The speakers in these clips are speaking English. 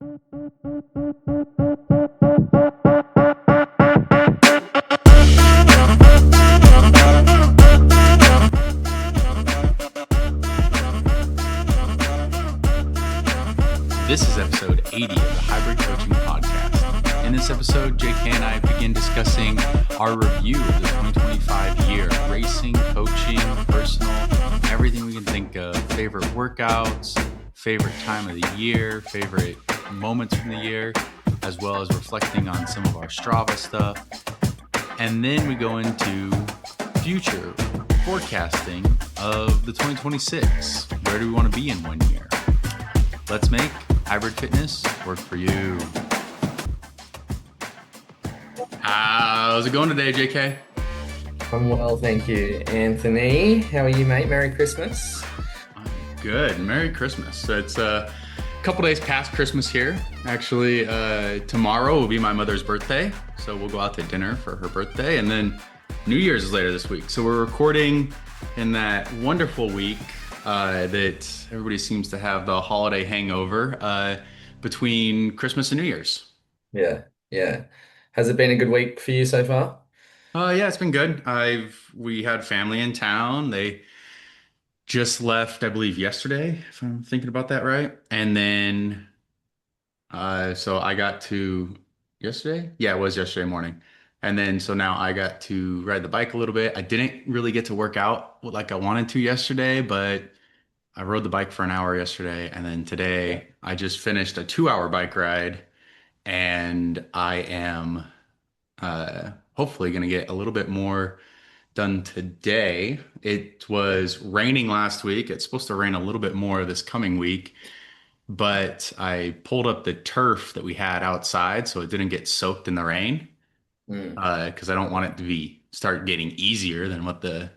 This is episode 80 of the Hybrid Coaching Podcast. In this episode, JK and I begin discussing our review of the 2025 year, racing, coaching, personal, everything we can think of, favorite workouts, favorite time of the year, favorite moments from the year, as well as reflecting on some of our Strava stuff. And then we go into future forecasting of the 2026. Where do we want to be in 1 year? Let's make hybrid fitness work for you. How's it going today, JK? I'm well, thank you, Anthony. How are you, mate? Merry Christmas. I'm good. Merry Christmas. So it's a couple days past Christmas here. Actually, tomorrow will be my mother's birthday. So we'll go out to dinner for her birthday. And then New Year's is later this week. So we're recording in that wonderful week that everybody seems to have the holiday hangover between Christmas and New Year's. Yeah. Has it been a good week for you so far? Yeah, it's been good. We had family in town. They just left, I believe, yesterday, if I'm thinking about that right. And then so I got to yesterday? Yeah, it was yesterday morning. And then so now I got to ride the bike a little bit. I didn't really get to work out like I wanted to yesterday, but I rode the bike for an hour yesterday. And then Yeah. today I just finished a 2 hour bike ride and I am hopefully going to get a little bit more done today. It was raining last week. It's supposed to rain a little bit more this coming week, but I pulled up the turf that we had outside so it didn't get soaked in the rain Mm. because I don't want it to be start getting easier than what the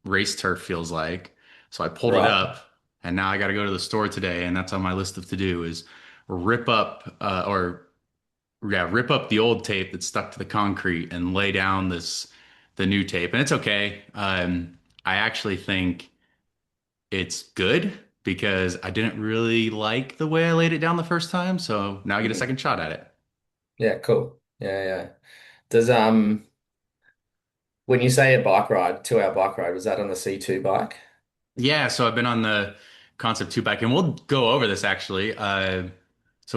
race turf feels like. So I pulled it Right. up, and now I got to go to the store today, and that's on my list of to do is rip up or yeah, rip up the old tape that's stuck to the concrete and lay down the new tape. And it's okay. I actually think it's good because I didn't really like the way I laid it down the first time, so now I get a Mm. second shot at it. Yeah, cool. Yeah. Does when you say a bike ride, 2 hour bike ride, was that on the C2 bike? Yeah, so I've been on the Concept 2 bike, and we'll go over this actually. So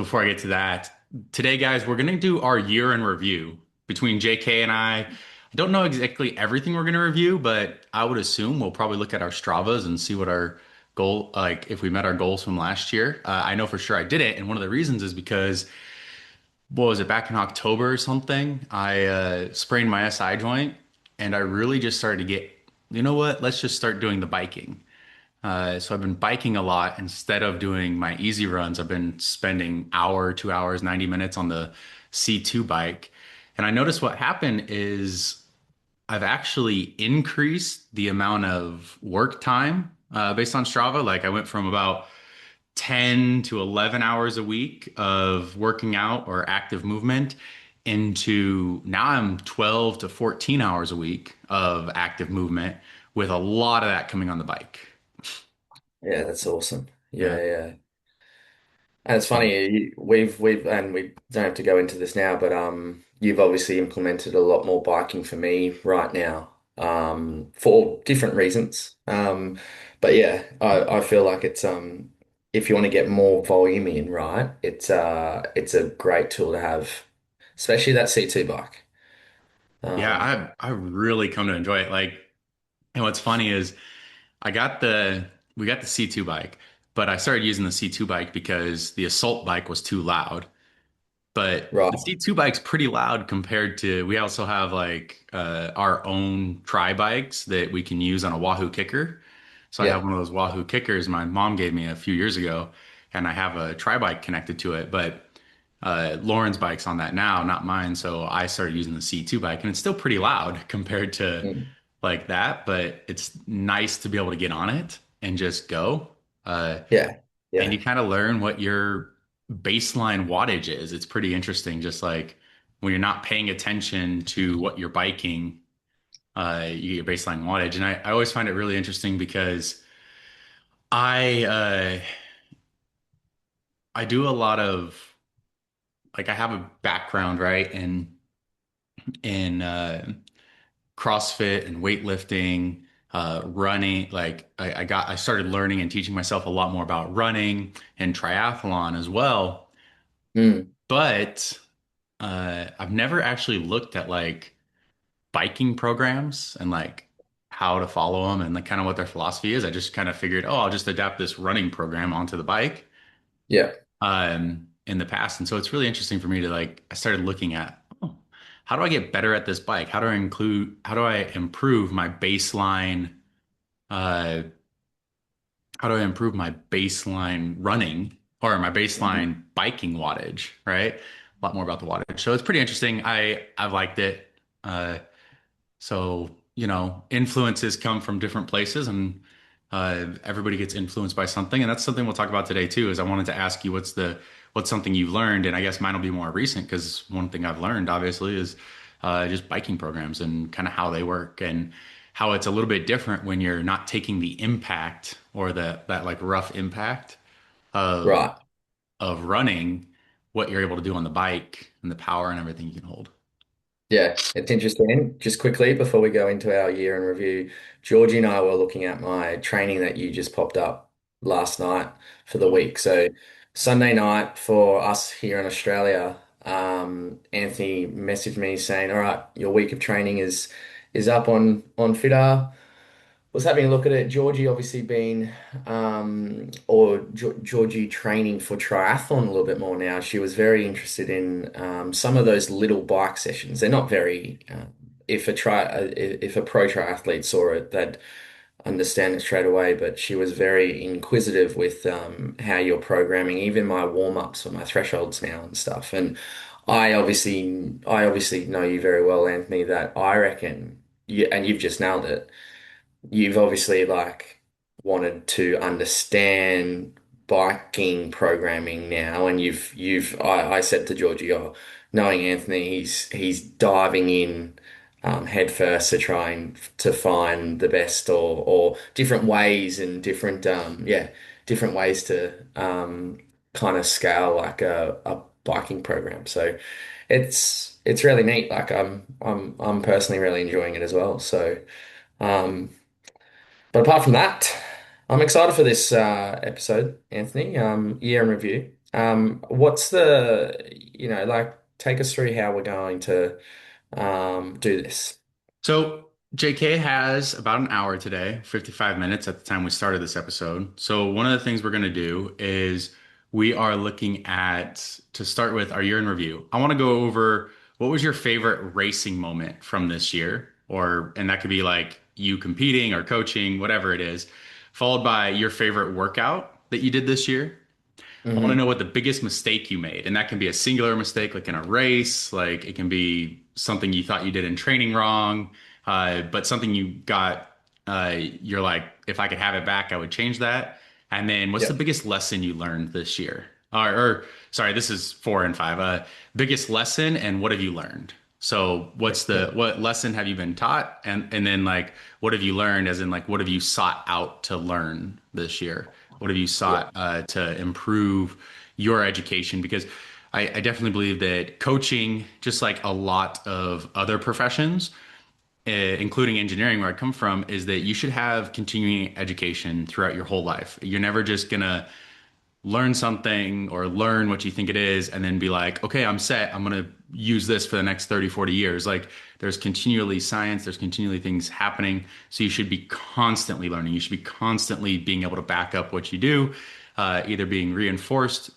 before I get to that, today, guys, we're going to do our year in review between JK and I. I don't know exactly everything we're going to review, but I would assume we'll probably look at our Stravas and see what our goal, like if we met our goals from last year. I know for sure I did it, and one of the reasons is because what was it, back in October or something? I sprained my SI joint, and I really just started to get, you know what? Let's just start doing the biking. So I've been biking a lot instead of doing my easy runs. I've been spending hour, 2 hours, 90 minutes on the C2 bike. And I noticed what happened is I've actually increased the amount of work time based on Strava. Like I went from about 10 to 11 hours a week of working out or active movement into now I'm 12 to 14 hours a week of active movement with a lot of that coming on the bike. Yeah, that's awesome. Yeah. Yeah. And it's So funny, we've and we don't have to go into this now, but you've obviously implemented a lot more biking for me right now, for different reasons. But yeah, I feel like it's if you want to get more volume in, right, it's a great tool to have, especially that C2 bike. Um, yeah, I really come to enjoy it. Like, and what's funny is I got the we got the C2 bike, but I started using the C2 bike because the assault bike was too loud. But the right. C2 bike's pretty loud compared to we also have like our own tri bikes that we can use on a Wahoo kicker. So I have Yeah. one of those Wahoo kickers my mom gave me a few years ago, and I have a tri bike connected to it. But Lauren's bike's on that now, not mine. So I started using the C2 bike, and it's still pretty loud compared to Mm. like that. But it's nice to be able to get on it and just go. Uh, Yeah. and Yeah. you kind of learn what your baseline wattage is. It's pretty interesting, just like when you're not paying attention to what you're biking, you get your baseline wattage. And I always find it really interesting because I I do a lot of like I have a background, right, in CrossFit and weightlifting, running. Like I started learning and teaching myself a lot more about running and triathlon as well. Mm, But I've never actually looked at like biking programs and like how to follow them and like kind of what their philosophy is. I just kind of figured, oh, I'll just adapt this running program onto the bike yeah, in the past. And so it's really interesting for me to like, I started looking at, oh, how do I get better at this bike? How do I improve my baseline, uh, how do I improve my baseline running or my mhm, baseline biking wattage, right? A lot more about the wattage. So it's pretty interesting. I've liked it. Uh, So, influences come from different places and everybody gets influenced by something. And that's something we'll talk about today too, is I wanted to ask you what's something you've learned? And I guess mine will be more recent because one thing I've learned obviously is just biking programs and kind of how they work and how it's a little bit different when you're not taking the impact or that like rough impact of right. of running, what you're able to do on the bike and the power and everything you can hold. Yeah, it's interesting. Just quickly before we go into our year in review, Georgie and I were looking at my training that you just popped up last night for the Oh, week. So Sunday night for us here in Australia, Anthony messaged me saying, "All right, your week of training is up on Fitter." Was having a look at it. Georgie obviously been, Georgie training for triathlon a little bit more now. She was very interested in some of those little bike sessions. They're not very, if a pro triathlete saw it, they'd understand it straight away. But she was very inquisitive with how you're programming, even my warm-ups or my thresholds now and stuff. And I obviously know you very well, Anthony, that I reckon you, and you've just nailed it, you've obviously like wanted to understand biking programming now, and I said to Georgie, oh, knowing Anthony, he's diving in head first to try and to find the best or different ways and different ways to kind of scale like a biking program. So it's really neat. Like I'm personally really enjoying it as well. So um but apart from that, I'm excited for this episode, Anthony. Year in review. What's like, take us through how we're going to do this. so JK has about an hour today, 55 minutes at the time we started this episode. So one of the things we're going to do is we are looking at, to start with, our year in review. I want to go over what was your favorite racing moment from this year, and that could be like you competing or coaching, whatever it is, followed by your favorite workout that you did this year. I want to know Hmm. what the biggest mistake you made. And that can be a singular mistake, like in a race, like it can be something you thought you did in training wrong, but something you're like, if I could have it back, I would change that. And then what's the Yep. biggest lesson you learned this year? Sorry, this is 4 and 5. Biggest lesson and what have you learned? So Yep. what lesson have you been taught? And then like, what have you learned as in like, what have you sought out to learn this year? What have you sought Yep. to improve your education? Because I definitely believe that coaching, just like a lot of other professions, including engineering, where I come from, is that you should have continuing education throughout your whole life. You're never just gonna learn something or learn what you think it is and then be like, okay, I'm set. I'm going to use this for the next 30, 40 years. Like there's continually science, there's continually things happening. So you should be constantly learning. You should be constantly being able to back up what you do, either being reinforced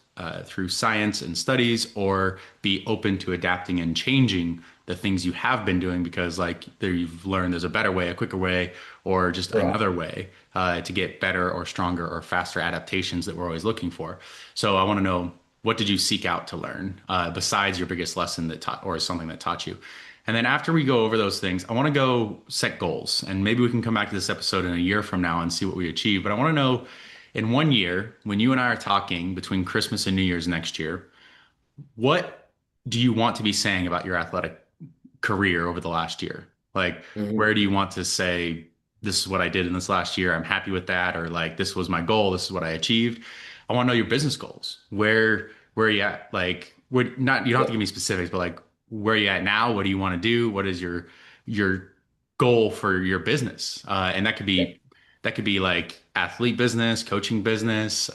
through science and studies or be open to adapting and changing the things you have been doing because like there you've learned there's a better way, a quicker way, or just Right. another way to get better or stronger or faster adaptations that we're always looking for. So I want to know, what did you seek out to learn besides your biggest lesson that taught or something that taught you? And then after we go over those things, I want to go set goals. And maybe we can come back to this episode in a year from now and see what we achieve. But I want to know, in one year, when you and I are talking between Christmas and New Year's next year, what do you want to be saying about your athletic career over the last year? Like, where Hmm. do you want to say, this is what I did in this last year? I'm happy with that. Or like, this was my goal. This is what I achieved. I want to know your business goals. Where are you at? Like, what? Not you don't have to give me specifics, but like, where are you at now? What do you want to do? What is your goal for your business? And that could be like athlete business, coaching business.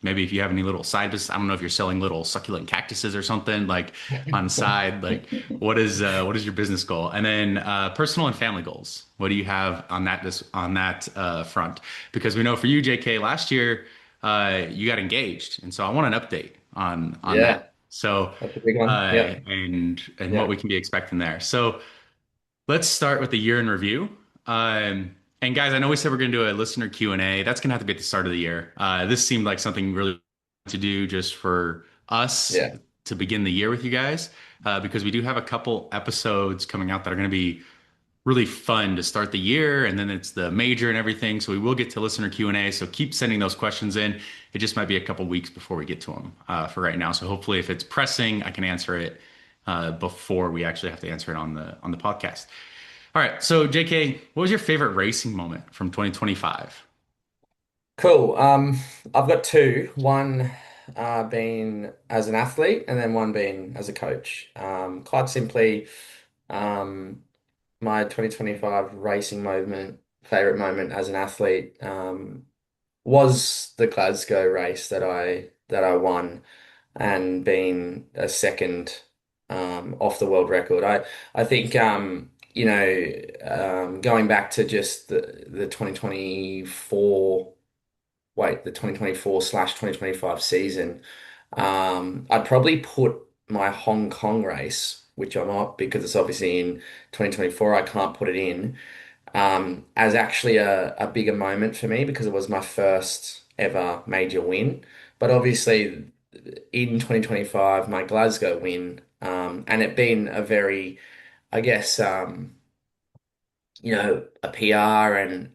Maybe if you have any little side business, I don't know if you're selling little succulent cactuses or something like on the side. Like, what is your business goal? And then personal and family goals. What do you have on that front? Because we know for you, JK, last year you got engaged, and so I want an update on that. Yeah, So that's a big one. Yep. and what Yeah. we can be expecting there. So let's start with the year in review. And guys, I know we said we're going to do a listener Q&A. That's going to have to be at the start of the year. This seemed like something really to do just for us Yeah. to begin the year with you guys, because we do have a couple episodes coming out that are going to be really fun to start the year, and then it's the major and everything. So we will get to listener Q&A. So keep sending those questions in. It just might be a couple weeks before we get to them for right now. So hopefully, if it's pressing, I can answer it before we actually have to answer it on the podcast. All right. So JK, what was your favorite racing moment from 2025? Cool. I've got two. One being as an athlete, and then one being as a coach. Quite simply, um, my 2025 racing favorite moment as an athlete, was the Glasgow race that I won, and being a second off the world record. I think going back to just the 2024 the 2024/2025 season, I'd probably put my Hong Kong race, which I'm not because it's obviously in 2024, I can't put it in, as actually a bigger moment for me because it was my first ever major win. But obviously, in 2025, my Glasgow win, and it being a very, I guess, a PR and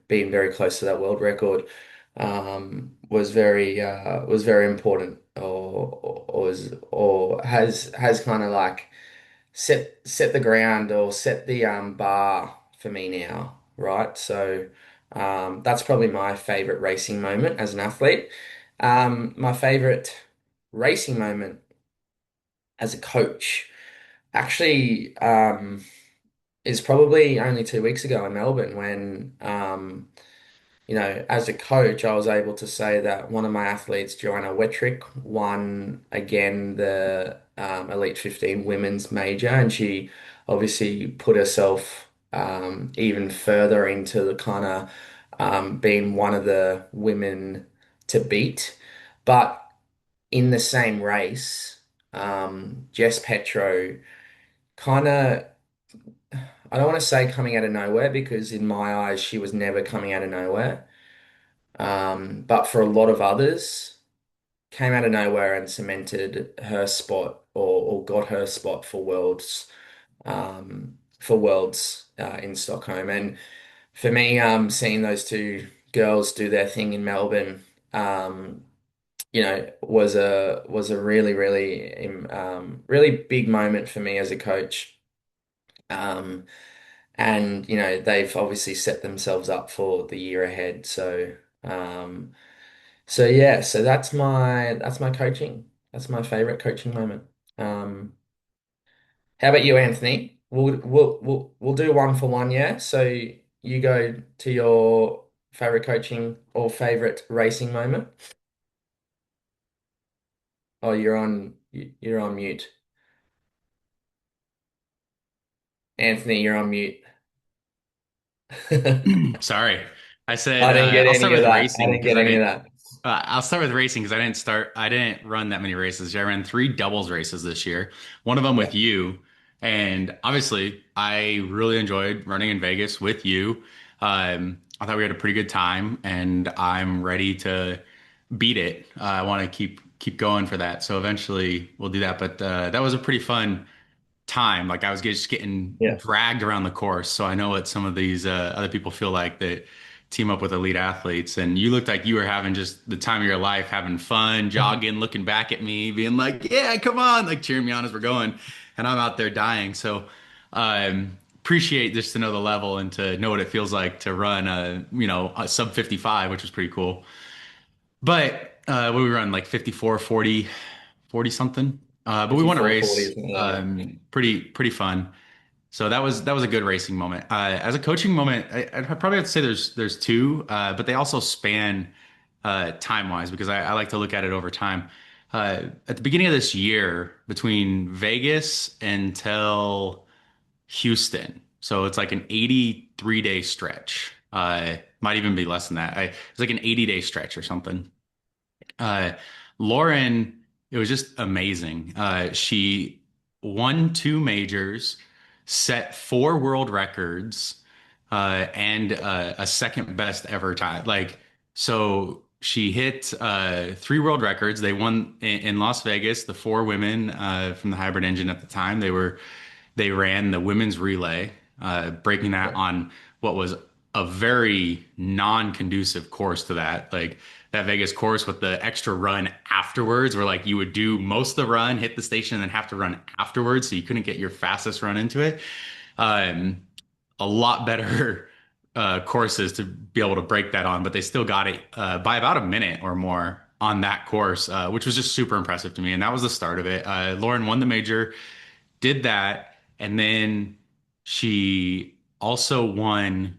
being very close to that world record, was very important, or has kind of like set the ground, or set the bar for me now, right? So that's probably my favorite racing moment as an athlete. My favorite racing moment as a coach actually, is probably only 2 weeks ago in Melbourne when, as a coach, I was able to say that one of my athletes, Joanna Wetrick, won again the Elite 15 women's major, and she obviously put herself even further into the kind of being one of the women to beat. But in the same race, Jess Petro kind of, I don't want to say coming out of nowhere because in my eyes she was never coming out of nowhere. But for a lot of others, came out of nowhere and cemented her spot, or got her spot for Worlds in Stockholm. And for me, seeing those two girls do their thing in Melbourne, was a really, really, really big moment for me as a coach. Um, and they've obviously set themselves up for the year ahead. Um, so that's my coaching. That's my favorite coaching moment. Um, how about you, Anthony? We'll do one for one, yeah. So you go to your favorite coaching or favorite racing moment. Oh, you're on mute. Anthony, you're on mute. Sorry. I said I didn't get I'll any start of with that. I racing didn't because get I any of didn't. that. I'll start with racing because I didn't run that many races. I ran three doubles races this year. One of them Yeah. with you, and obviously I really enjoyed running in Vegas with you. I thought we had a pretty good time, and I'm ready to beat it. I want to keep going for that. So eventually we'll do that. But that was a pretty fun time. Like I was just getting Yeah. dragged around the course. So I know what some of these other people feel like that team up with elite athletes. And you looked like you were having just the time of your life, having fun, jogging, looking back at me, being like, "Yeah, come on!" Like cheering me on as we're going, and I'm out there dying. So, um, appreciate just to know the level and to know what it feels like to run a sub 55, which was pretty cool. But what we run like 54, 40, 40 something. But we won a 54, 40, race. isn't it? Yeah. Pretty fun. So that was a good racing moment. As a coaching moment, I'd probably have to say there's two, but they also span time wise because I like to look at it over time. At the beginning of this year, between Vegas until Houston, so it's like an 83-day stretch. Might even be less than that. It's like an 80-day stretch or something. Uh, Lauren, it was just amazing. She won two majors, set four world records, and a second best ever time. Like, so she hit three world records. They won in Las Vegas, the four women from the hybrid engine at the time. They ran the women's relay, breaking that Yeah. on what was a very non-conducive course to that. Like that Vegas course with the extra run afterwards, where like you would do most of the run, hit the station, and then have to run afterwards, so you couldn't get your fastest run into it. Um, a lot better courses to be able to break that on, but they still got it by about a minute or more on that course, which was just super impressive to me. And that was the start of it. Lauren won the major, did that, and then she also won.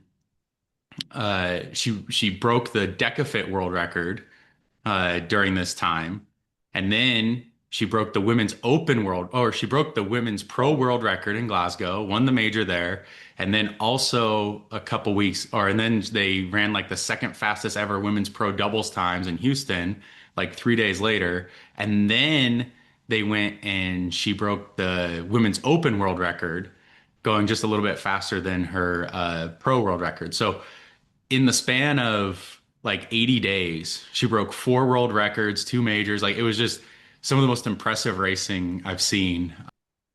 She broke the Decafit world record during this time, and then she broke the women's open world, or she broke the women's pro world record in Glasgow, won the major there, and then also a couple weeks, or and then they ran like the second fastest ever women's pro doubles times in Houston, like 3 days later, and then they went and she broke the women's open world record, going just a little bit faster than her pro world record. So in the span of like 80 days, she broke four world records, two majors. Like it was just some of the most impressive racing I've seen.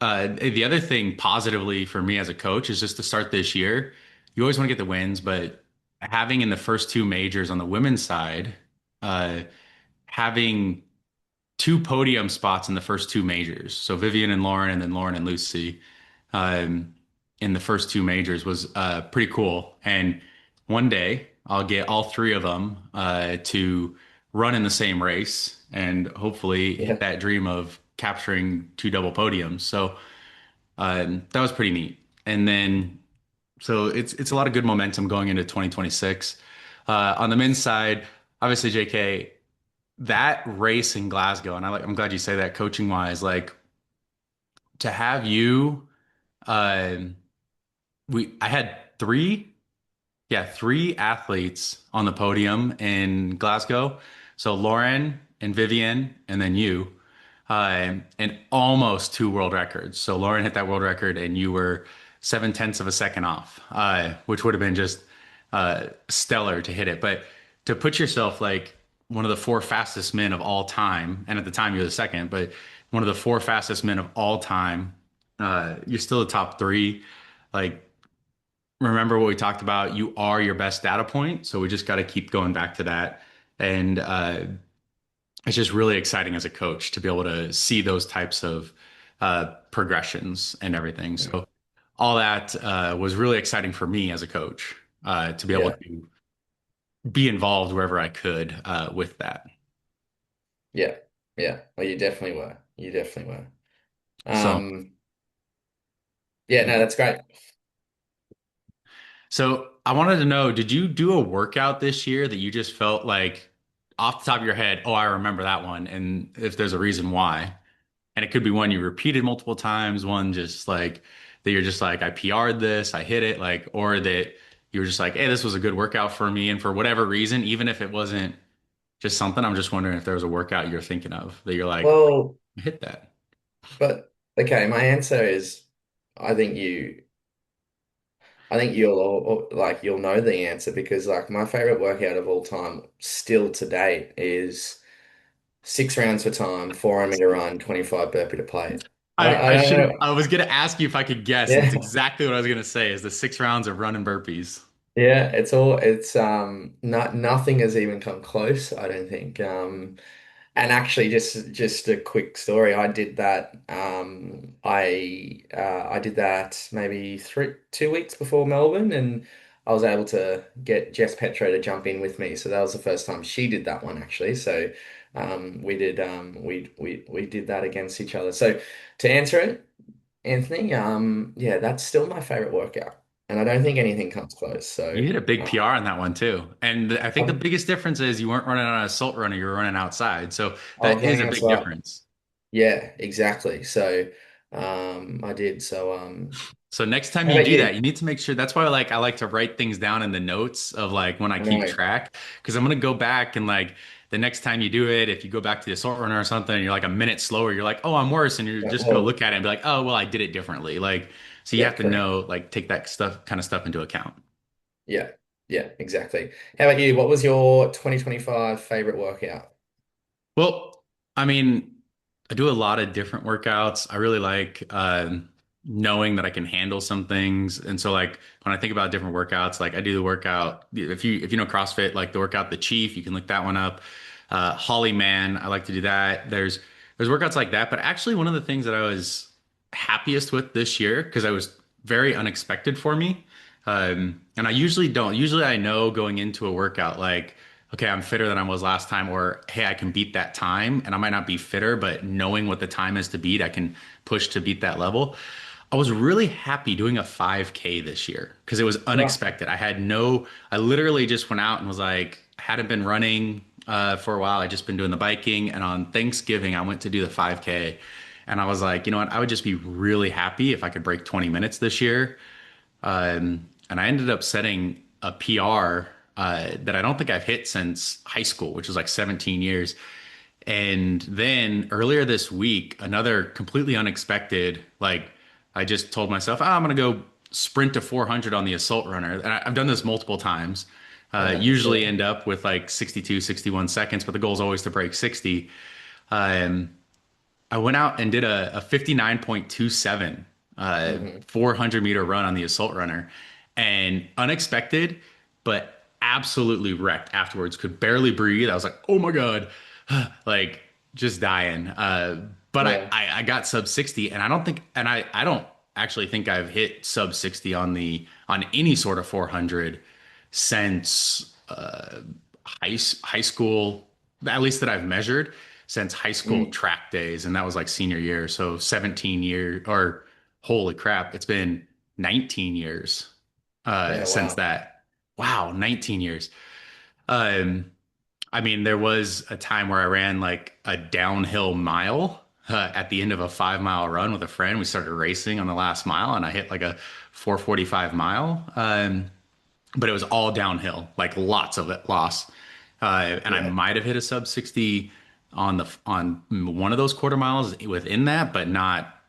The other thing positively for me as a coach is just to start this year. You always want to get the wins, but having in the first two majors on the women's side, uh, having two podium spots in the first two majors. So Vivian and Lauren, and then Lauren and Lucy um, in the first two majors was pretty cool. And one day I'll get all three of them to run in the same race and hopefully hit Yeah. that dream of capturing two double podiums. So that was pretty neat. And then so it's a lot of good momentum going into 2026. On the men's side, obviously, JK, that race in Glasgow, and I'm glad you say that coaching wise, like to have you, um, I had three athletes on the podium in Glasgow. So Lauren and Vivian, and then you, and almost two world records. So Lauren hit that world record, and you were 7/10 of a second off, which would have been just stellar to hit it. But to put yourself like one of the four fastest men of all time, and at the time you're the second, but one of the four fastest men of all time, you're still the top three. Like remember what we talked about. You are your best data point. So we just got to keep going back to that. And it's just really exciting as a coach to be able to see those types of progressions and everything. So all that was really exciting for me as a coach to be able Yeah. to be involved wherever I could with that. Yeah. Yeah. Well, you definitely were. You definitely were. So, Um, yeah, no, that's great. so I wanted to know, did you do a workout this year that you just felt like off the top of your head, oh, I remember that one, and if there's a reason why? And it could be one you repeated multiple times, one just like that you're just like, I PR'd this, I hit it, like, or that you were just like, hey, this was a good workout for me. And for whatever reason, even if it wasn't just something, I'm just wondering if there was a workout you're thinking of that you're like, Well, I hit that. but okay, my answer is I think you'll like you'll know the answer because like my favorite workout of all time still to date is 6 rounds for time, 400 meter run, 25 burpee to plate. I I don't should have, know. I was gonna ask you if I could guess, and it's Yeah. exactly what I was gonna say is the 6 rounds of running burpees. Yeah, it's nothing has even come close, I don't think. And actually, just a quick story. I did that. I did that maybe 2 weeks before Melbourne, and I was able to get Jess Petro to jump in with me. So that was the first time she did that one actually. So we did that against each other. So to answer it, Anthony, yeah, that's still my favorite workout, and I don't think anything comes close. You So hit a big PR on that one too. And I think the um, biggest difference is you weren't running on an assault runner, you were running outside. So I that was is running a big outside. difference. Yeah, exactly. So I did. So So next time how you about do that, you? you need to make sure that's why I like to write things down in the notes of like when I I keep know. track because I'm gonna go back and like the next time you do it, if you go back to the assault runner or something and you're like a minute slower, you're like, oh, I'm worse, and you Yeah, just go well, look at it and be like, oh, well, I did it differently. Like, so you yeah, have to correct. know, like, take that stuff into account. Yeah, yeah, exactly. How about you? What was your 2025 favorite workout? Well, I mean, I do a lot of different workouts. I really like knowing that I can handle some things. And so like when I think about different workouts, like I do the workout, if you know CrossFit, like the workout The Chief, you can look that one up. Holly Man, I like to do that. There's workouts like that, but actually one of the things that I was happiest with this year because I was very unexpected for me. And I usually don't. Usually I know going into a workout like okay, I'm fitter than I was last time, or hey, I can beat that time. And I might not be fitter, but knowing what the time is to beat, I can push to beat that level. I was really happy doing a 5K this year because it was Right. unexpected. I literally just went out and was like, I hadn't been running for a while. I just been doing the biking. And on Thanksgiving, I went to do the 5K. And I was like, you know what? I would just be really happy if I could break 20 minutes this year. And I ended up setting a PR that I don't think I've hit since high school, which was like 17 years. And then earlier this week, another completely unexpected, like I just told myself, oh, I'm going to go sprint to 400 on the assault runner. And I've done this multiple times. Yeah, that's Usually end awesome. up with like 62, 61 seconds, but the goal is always to break 60. Um, I went out and did a 59.27 Hmm. 400-meter run on the assault runner and unexpected, but absolutely wrecked afterwards. Could barely breathe. I was like, oh my God, like just dying. But Yeah. I got sub 60 and I don't think, and I don't actually think I've hit sub 60 on any sort of 400 since high school, at least that I've measured since high school Mm. track days, and that was like senior year. So 17 years, or holy crap, it's been 19 years Yeah, since wow. that. Wow, 19 years. Um, I mean, there was a time where I ran like a downhill mile at the end of a 5 mile run with a friend. We started racing on the last mile, and I hit like a 4:45 mile. But it was all downhill, like lots of it loss. And I Yeah, might have hit a sub 60 on one of those quarter miles within that, but not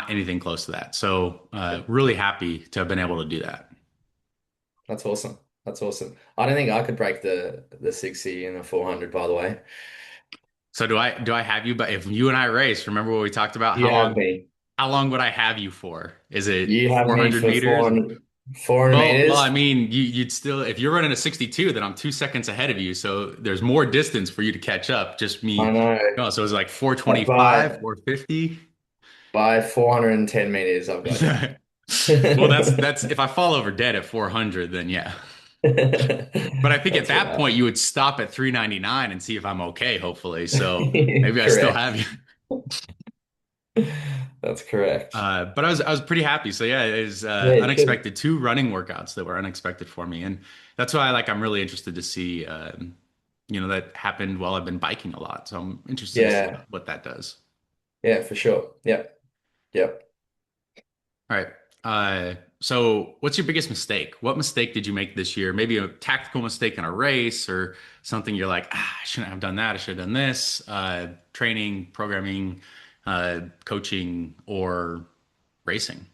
anything close to that. So really happy to have been able to do that. that's awesome. That's awesome. I don't think I could break the 60 and the 400, by the way. So do I have you? But if you and I race, remember what we talked about? You have me. How long would I have you for? Is it You have me 400 for meters? 400 Well, meters. I mean, you'd still, if you're running a 62, then I'm 2 seconds ahead of you. So there's more distance for you to catch up. Just I me. know. No, so it was like But 425, 450. by 410 meters, I've got you. Well, that's if I fall over dead at 400, then yeah. But I think at That's that right. point you would stop at 399 and see if I'm okay, hopefully. So maybe I still Correct. have you. That's correct. But I was pretty happy. So yeah, it was Yeah, you should. unexpected. Two running workouts that were unexpected for me, and that's why I'm really interested to see. That happened while I've been biking a lot. So I'm interested to see Yeah. what that does. Yeah, for sure. Yep. Yep. All right. So what's your biggest mistake? What mistake did you make this year? Maybe a tactical mistake in a race or something you're like, I shouldn't have done that. I should have done this. Training, programming, coaching, or racing.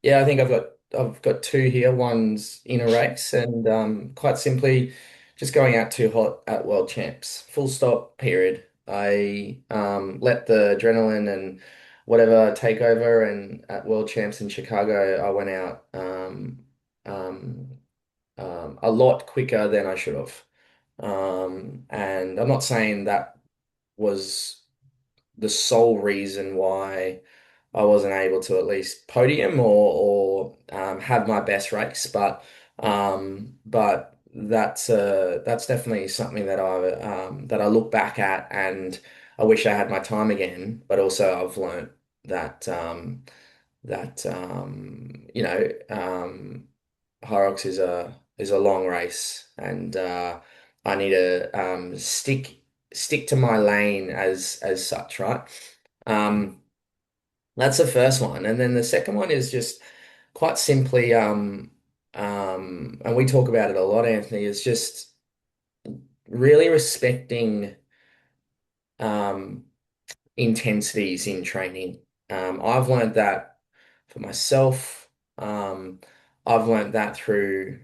Yeah, I think I've got two here. One's in a race, and quite simply, just going out too hot at World Champs. Full stop. Period. I let the adrenaline and whatever take over, and at World Champs in Chicago, I went out a lot quicker than I should have. And I'm not saying that was the sole reason why I wasn't able to at least podium or have my best race, but that's definitely something that I look back at, and I wish I had my time again. But also I've learned that Hyrox is a long race, and I need to stick to my lane as such, right? Um, that's the first one, and then the second one is just quite simply, and we talk about it a lot, Anthony, is just really respecting um, intensities in training. I've learned that for myself. Um, I've learned that through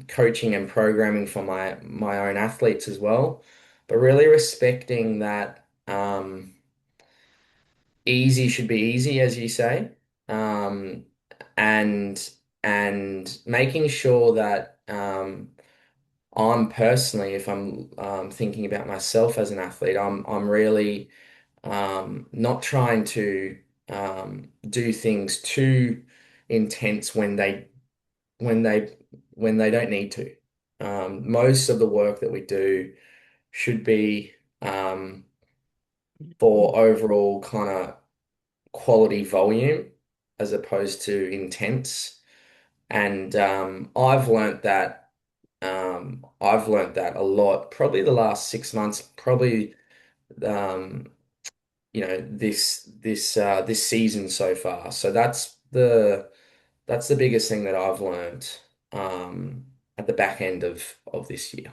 coaching and programming for my own athletes as well. But really respecting that easy should be easy, as you say, um, and and making sure that I'm personally, if I'm thinking about myself as an athlete, I'm really not trying to do things too intense when they when they don't need to. Most of the work that we do should be for overall kind of quality volume as opposed to intense. And I've learnt that a lot. Probably the last 6 months. Probably um, this season so far. So that's the biggest thing that I've learned at the back end of this year.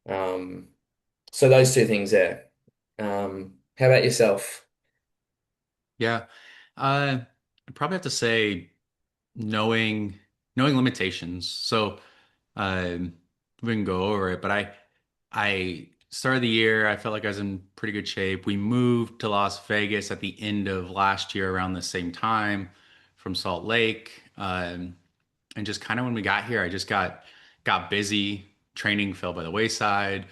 Um, so those two things there. How about yourself? Yeah. I probably have to say knowing knowing limitations. So we can go over it, but I started the year, I felt like I was in pretty good shape. We moved to Las Vegas at the end of last year around the same time from Salt Lake. And just kind of when we got here, I just got busy. Training fell by the wayside.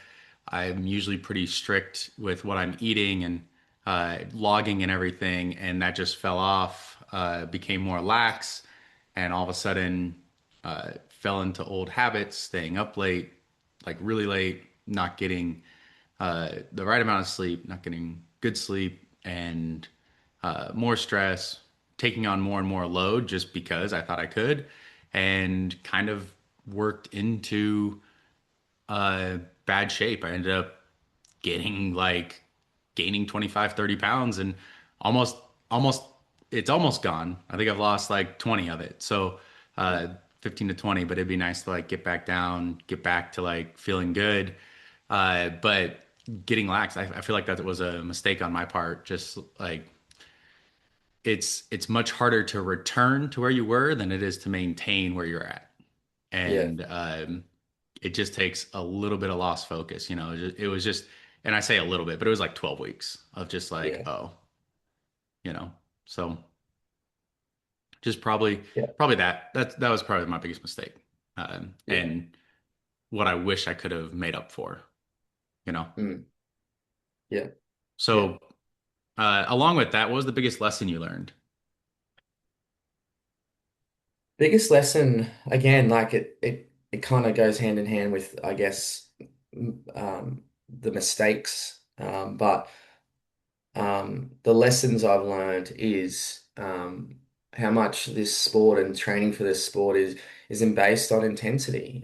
I'm usually pretty strict with what I'm eating and logging and everything, and that just fell off. Became more lax, and all of a sudden fell into old habits, staying up late, like really late, not getting the right amount of sleep, not getting good sleep, and more stress, taking on more and more load just because I thought I could, and kind of worked into bad shape. I ended up getting like gaining 25, 30 pounds and almost, almost, it's almost gone. I think I've lost like 20 of it. So, uh, 15 to 20, but it'd be nice to like get back down, get back to like feeling good. But getting lax, I feel like that was a mistake on my part. Just like it's much harder to return to where you were than it is to maintain where you're at. Yeah, And it just takes a little bit of lost focus. It was just, and I say a little bit, but it was like 12 weeks of just like, yeah, oh, you know, so just probably, yeah, probably that was probably my biggest mistake. yeah, And what I wish I could have made up for, you know? mm, yeah, yeah. So, along with that, what was the biggest lesson you learned? Biggest lesson again, like it kind of goes hand in hand with, I guess, the mistakes. But the lessons I've learned is how much this sport and training for this sport isn't based on intensity.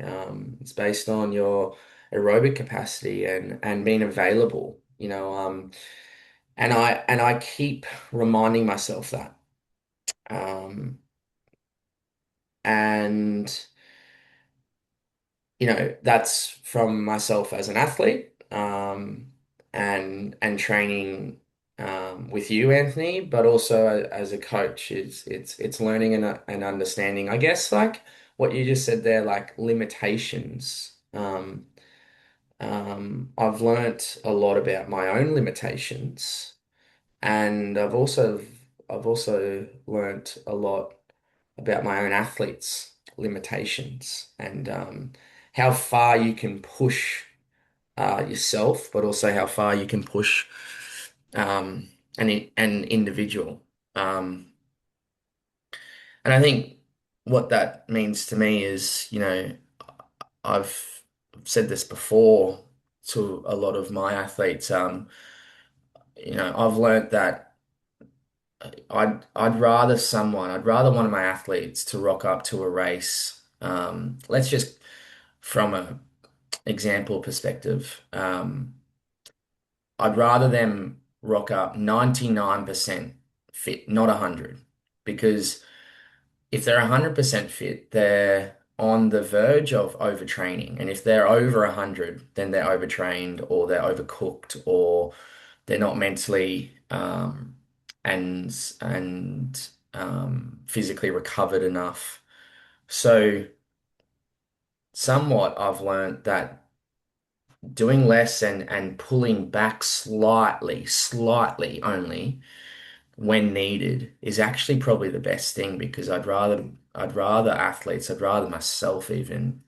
It's based on your aerobic capacity and being available. And I keep reminding myself that. Um, and that's from myself as an athlete, and training with you, Anthony, but also as a coach. It's learning and understanding, I guess, like what you just said there, like limitations. I've learnt a lot about my own limitations, and I've also learnt a lot about my own athletes' limitations, and how far you can push. yourself, but also how far you can push an individual. Um, and I think what that means to me is, I've said this before to a lot of my athletes. I've learned that I'd rather one of my athletes to rock up to a race. Let's just from a example perspective, I'd rather them rock up 99% fit, not 100, because if they're 100% fit, they're on the verge of overtraining. And if they're over 100, then they're overtrained or they're overcooked or they're not mentally and physically recovered enough. So somewhat I've learned that doing less and pulling back slightly only when needed is actually probably the best thing because I'd rather athletes, I'd rather myself even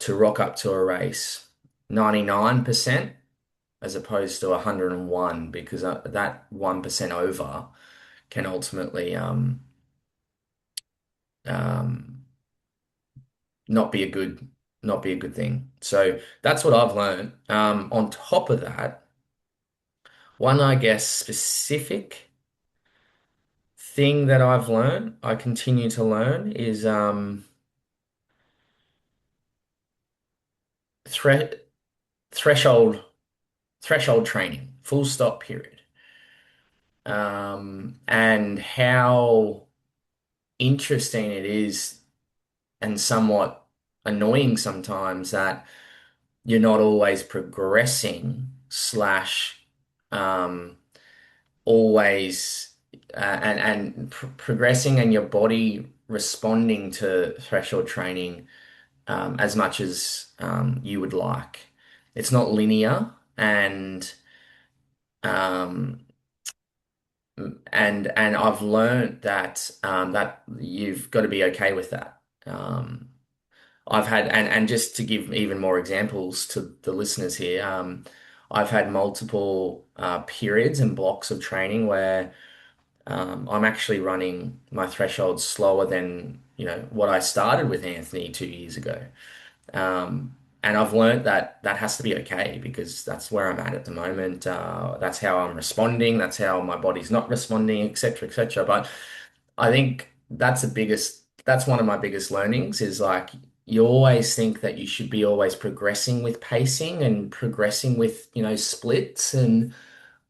to rock up to a race 99% as opposed to 101 because that 1% over can ultimately um, not be a good not be a good thing. So that's what I've learned. On top of that, one I guess specific thing that I've learned, I continue to learn is thre threshold threshold training, full stop period. And how interesting it is and somewhat annoying sometimes that you're not always progressing slash um, always and progressing and your body responding to threshold training as much as you would like. It's not linear um, and I've learned that that you've got to be okay with that. I've had and just to give even more examples to the listeners here, I've had multiple periods and blocks of training where I'm actually running my threshold slower than what I started with Anthony 2 years ago. Um, and I've learned that that has to be okay because that's where I'm at the moment. That's how I'm responding. That's how my body's not responding, etc., etc. But I think that's one of my biggest learnings is like you always think that you should be always progressing with pacing and progressing with, splits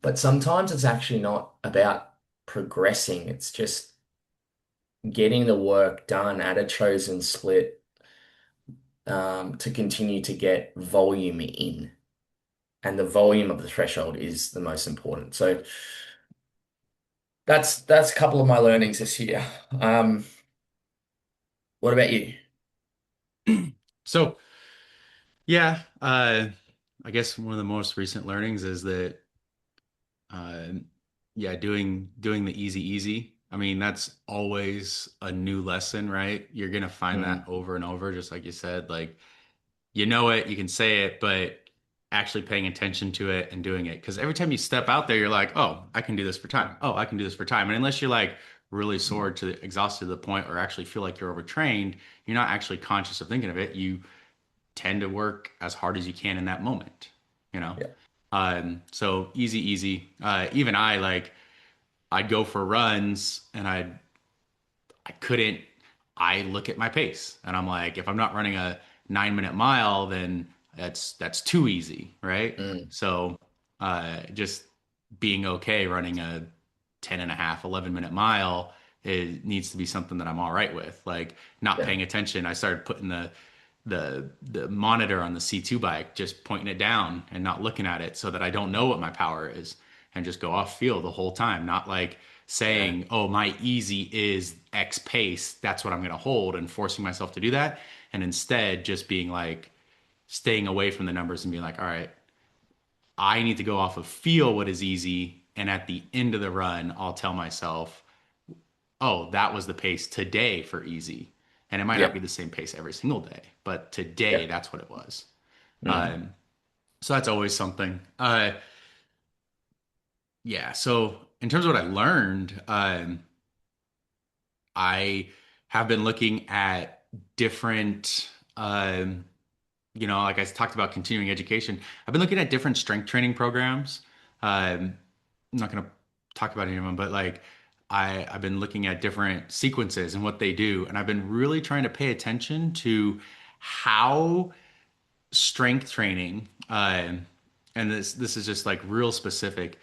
but sometimes it's actually not about progressing. It's just getting the work done at a chosen split to continue to get volume in. And the volume of the threshold is the most important. So that's a couple of my learnings this year. What about you? So, yeah, I guess one of the most recent learnings is that, uh, yeah, doing the easy easy. I mean, that's always a new lesson, right? You're gonna find that Mm, over and over, just like you said. Like, you know it, you can say it, but actually paying attention to it and doing it. Because every time you step out there, you're like, oh, I can do this for time. Oh, I can do this for time. And unless you're like really sore to exhausted to the point or actually feel like you're overtrained, you're not actually conscious of thinking of it. You tend to work as hard as you can in that moment, you know? yeah, So easy, easy. Even I like I'd go for runs and I couldn't. I look at my pace and I'm like, if I'm not running a 9 minute mile, then that's too easy, right? mm, So just being okay running a 10 and a half, 11 minute mile, it needs to be something that I'm all right with. Like not yeah, paying attention. I started putting the monitor on the C2 bike, just pointing it down and not looking at it so that I don't know what my power is and just go off field the whole time. Not like yeah, saying, oh, my easy is X pace. That's what I'm going to hold and forcing myself to do that. And instead just being like staying away from the numbers and being like, all right, I need to go off of feel what is easy. And at the end of the run, I'll tell myself, oh, that was the pace today for easy. And it might not yeah, be the same pace every single day, but today yeah. that's what it was. Mm, Um, So that's always something. Yeah. So in terms of what I learned, I have been looking at different, like I talked about continuing education. I've been looking at different strength training programs. I'm not going to talk about any of them, but like I've been looking at different sequences and what they do, and I've been really trying to pay attention to how strength training, and this is just like real specific,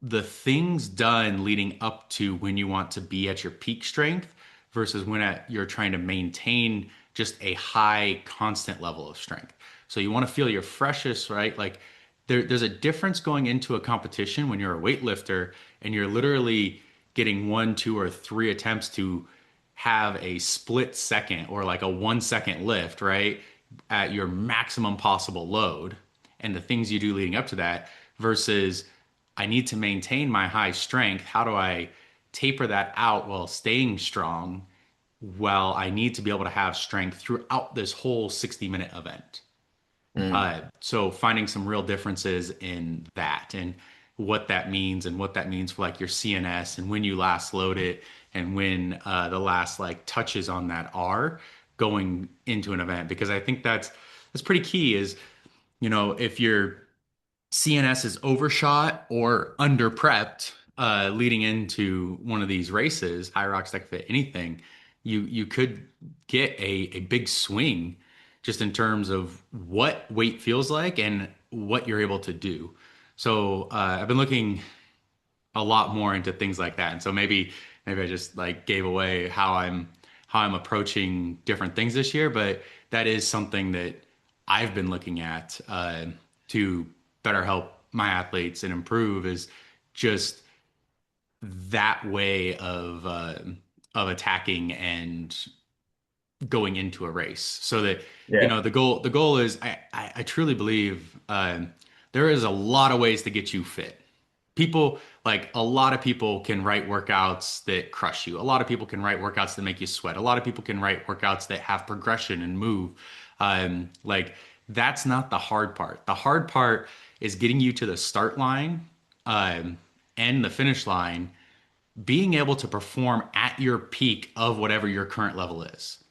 the things done leading up to when you want to be at your peak strength versus you're trying to maintain just a high constant level of strength. So you want to feel your freshest, right? Like there's a difference going into a competition when you're a weightlifter and you're literally getting one, two, or three attempts to have a split second or like a 1 second lift, right? At your maximum possible load and the things you do leading up to that versus I need to maintain my high strength. How do I taper that out while staying strong? Well, I need to be able to have strength throughout this whole 60-minute event. Mm, So finding some real differences in that and what that means and what that means for like your CNS and when you last load it and when the last like touches on that are going into an event because I think that's pretty key is if your CNS is overshot or under prepped leading into one of these races, high rocks, deck fit, anything, you could get a big swing just in terms of what weight feels like and what you're able to do. So I've been looking a lot more into things like that. And so maybe I just like gave away how I'm approaching different things this year, but that is something that I've been looking at to better help my athletes and improve is just that way of attacking and going into a race so that yeah, the goal is I truly believe there is a lot of ways to get you fit. People like a lot of people can write workouts that crush you. A lot of people can write workouts that make you sweat. A lot of people can write workouts that have progression and move. Like that's not the hard part. The hard part is getting you to the start line and the finish line, being able to perform at your peak of whatever your current level is,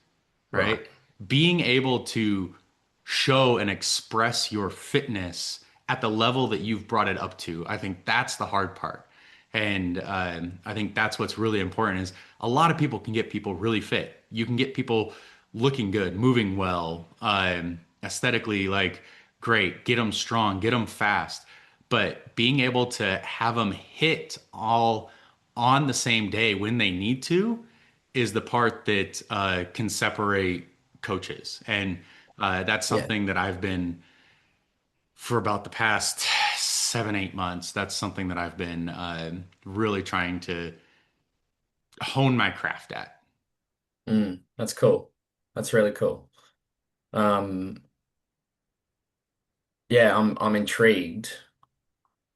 right. right? Being able to show and express your fitness at the level that you've brought it up to. I think that's the hard part. And I think that's what's really important is a lot of people can get people really fit. You can get people looking good, moving well, aesthetically like great, get them strong, get them fast. But being able to have them hit all on the same day when they need to is the part that can separate coaches. And that's Yeah. something that I've been for about the past 7, 8 months. That's something that I've been really trying to hone my craft at. That's cool. That's really cool. Um, yeah, I'm intrigued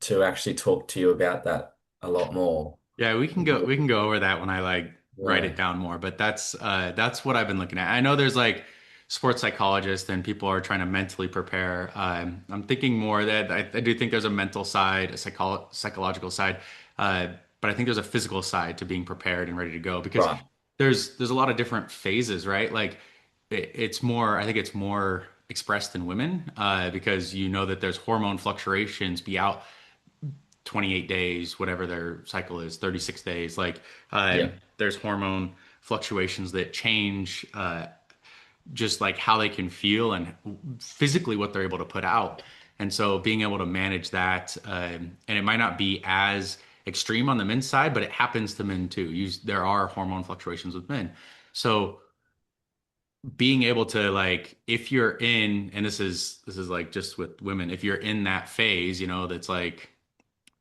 to actually talk to you about that a lot more. Yeah, we can go over that when I like write Yeah, it down more, but that's what I've been looking at. I know there's like sports psychologists and people are trying to mentally prepare. I'm thinking more that I do think there's a mental side, a psychological side, but I think there's a physical side to being prepared and ready to go because right. there's a lot of different phases, right? Like it's more, I think it's more expressed in women because you know that there's hormone fluctuations be out 28 days, whatever their cycle is, 36 days. Like Yeah, there's hormone fluctuations that change just like how they can feel and physically what they're able to put out. And so being able to manage that, and it might not be as extreme on the men's side, but it happens to men too. There are hormone fluctuations with men. So being able to like, if you're in, and this is like just with women, if you're in that phase, that's like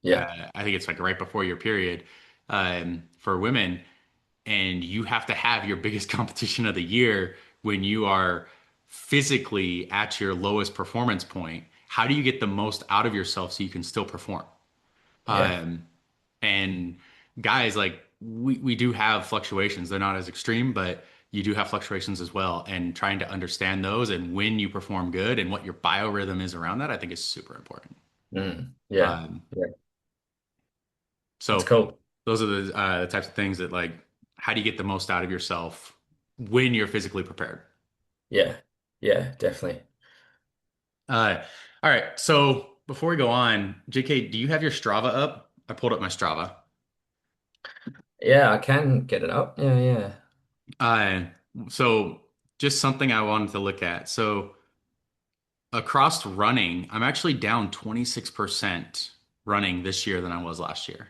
yeah, I think it's like right before your period for women, and you have to have your biggest competition of the year when you are physically at your lowest performance point. How do you get the most out of yourself so you can still perform? yeah, And guys, like we do have fluctuations. They're not as extreme, but you do have fluctuations as well. And trying to understand those and when you perform good and what your biorhythm is around that, I think is super important. Yeah. Um, Yeah. That's so cool. those are the types of things that like, how do you get the most out of yourself when you're physically prepared? Yeah. Yeah, definitely. Uh, all right. So before we go on, JK, do you have your Strava up? I pulled up my Strava. Yeah, I can get it up. Yeah, yeah. Uh, so just something I wanted to look at. So across running, I'm actually down 26% running this year than I was last year.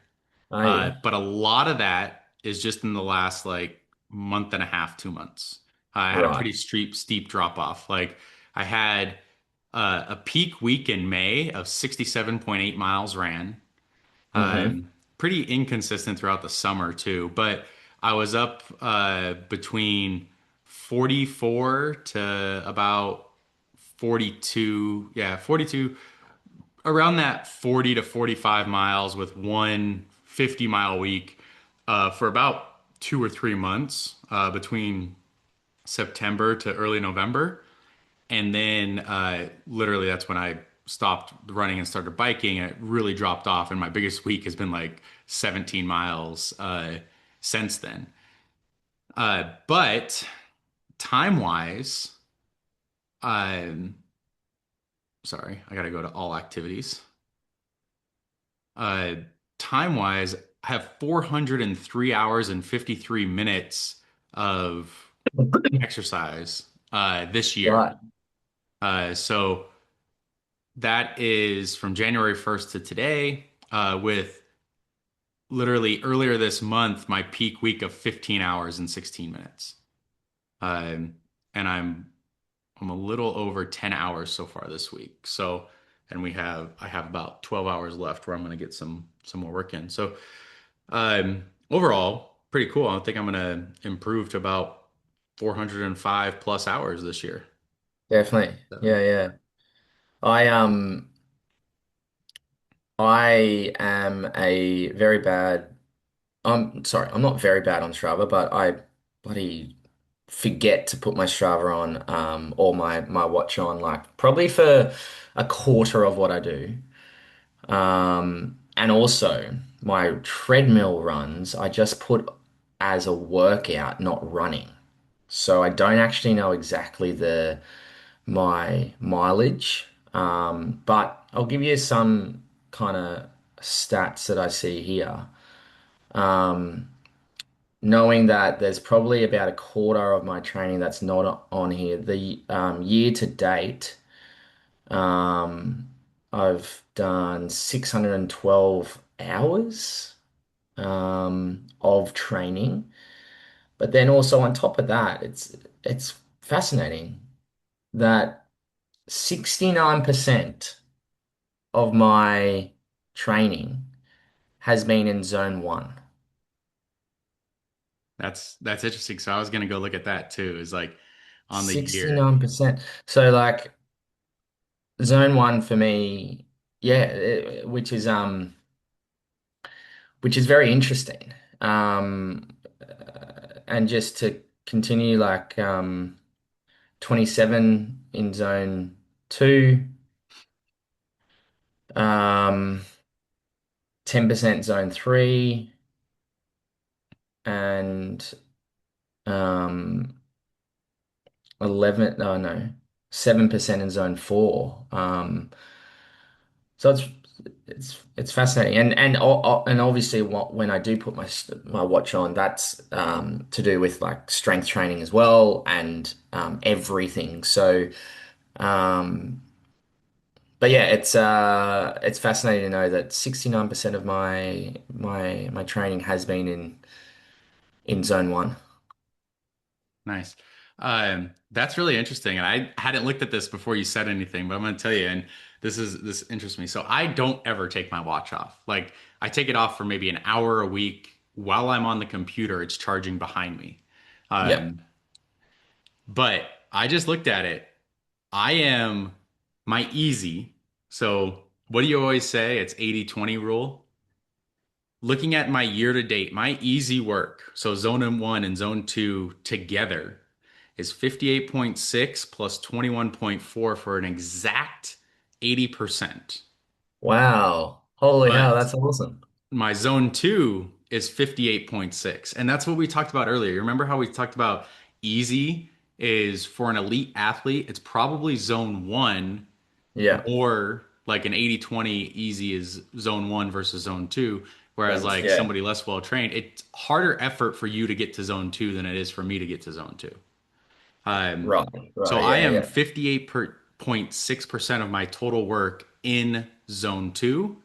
Are you? But a lot of that is just in the last like month and a half, 2 months. I had a Right. pretty steep drop off. Like I had a peak week in May of 67.8 miles ran. Mm-hmm. Pretty inconsistent throughout the summer too, but I was up between 44 to about 42. Yeah, 42, around that 40 to 45 miles with one 50-mile week for about 2 or 3 months between September to early November. And then literally that's when I stopped running and started biking, and it really dropped off. And my biggest week has been like 17 miles since then. But time wise, I'm sorry, I got to go to all activities. Uh, time wise, I have 403 hours and 53 minutes of exercise this year. Right. So that is from January 1st to today, with literally earlier this month, my peak week of 15 hours and 16 minutes. Um, and I'm a little over 10 hours so far this week. So, and I have about 12 hours left where I'm going to get some more work in. So, overall, pretty cool. I think I'm going to improve to about 405 plus hours this year. Definitely. So, Yeah, yeah. I I am a very bad I'm sorry, I'm not very bad on Strava, but I bloody forget to put my Strava on or my watch on like probably for a quarter of what I do. And also my treadmill runs I just put as a workout, not running. So I don't actually know exactly the my mileage. But I'll give you some kind of stats that I see here. Knowing that there's probably about a quarter of my training that's not on here. The year to date, um, I've done 612 hours of training. But then also on top of that, it's fascinating that 69% of my training has been in zone one. that's interesting. So I was going to go look at that too, is like on the year. 69%. So like zone one for me, yeah, which is very interesting. And just to continue like 27 in zone two, um 10% zone three, and um 11 no no 7% in zone four. So it's fascinating, and obviously when I do put my watch on, that's to do with like strength training as well, and everything. So, um, but yeah, it's fascinating to know that 69% of my training has been in zone one. Nice. That's really interesting. And I hadn't looked at this before you said anything, but I'm going to tell you, and this interests me. So I don't ever take my watch off. Like I take it off for maybe an hour a week while I'm on the computer, it's charging behind me. Yep. Um, but I just looked at it. I am my easy. So what do you always say? It's 80/20 rule. looking at my year to date, my easy work, so zone one and zone two together is 58.6 plus 21.4 for an exact 80%. Wow. Holy hell, But that's awesome. my zone two is 58.6. And that's what we talked about earlier. Remember how we talked about easy is for an elite athlete, it's probably zone one Yeah. more like an 80-20 easy is zone one versus zone two. Whereas like Yeah. somebody less well trained, it's harder effort for you to get to zone two than it is for me to get to zone two. Um, Right. so Right. I Yeah. am Yeah. 58.6% of my total work in zone two,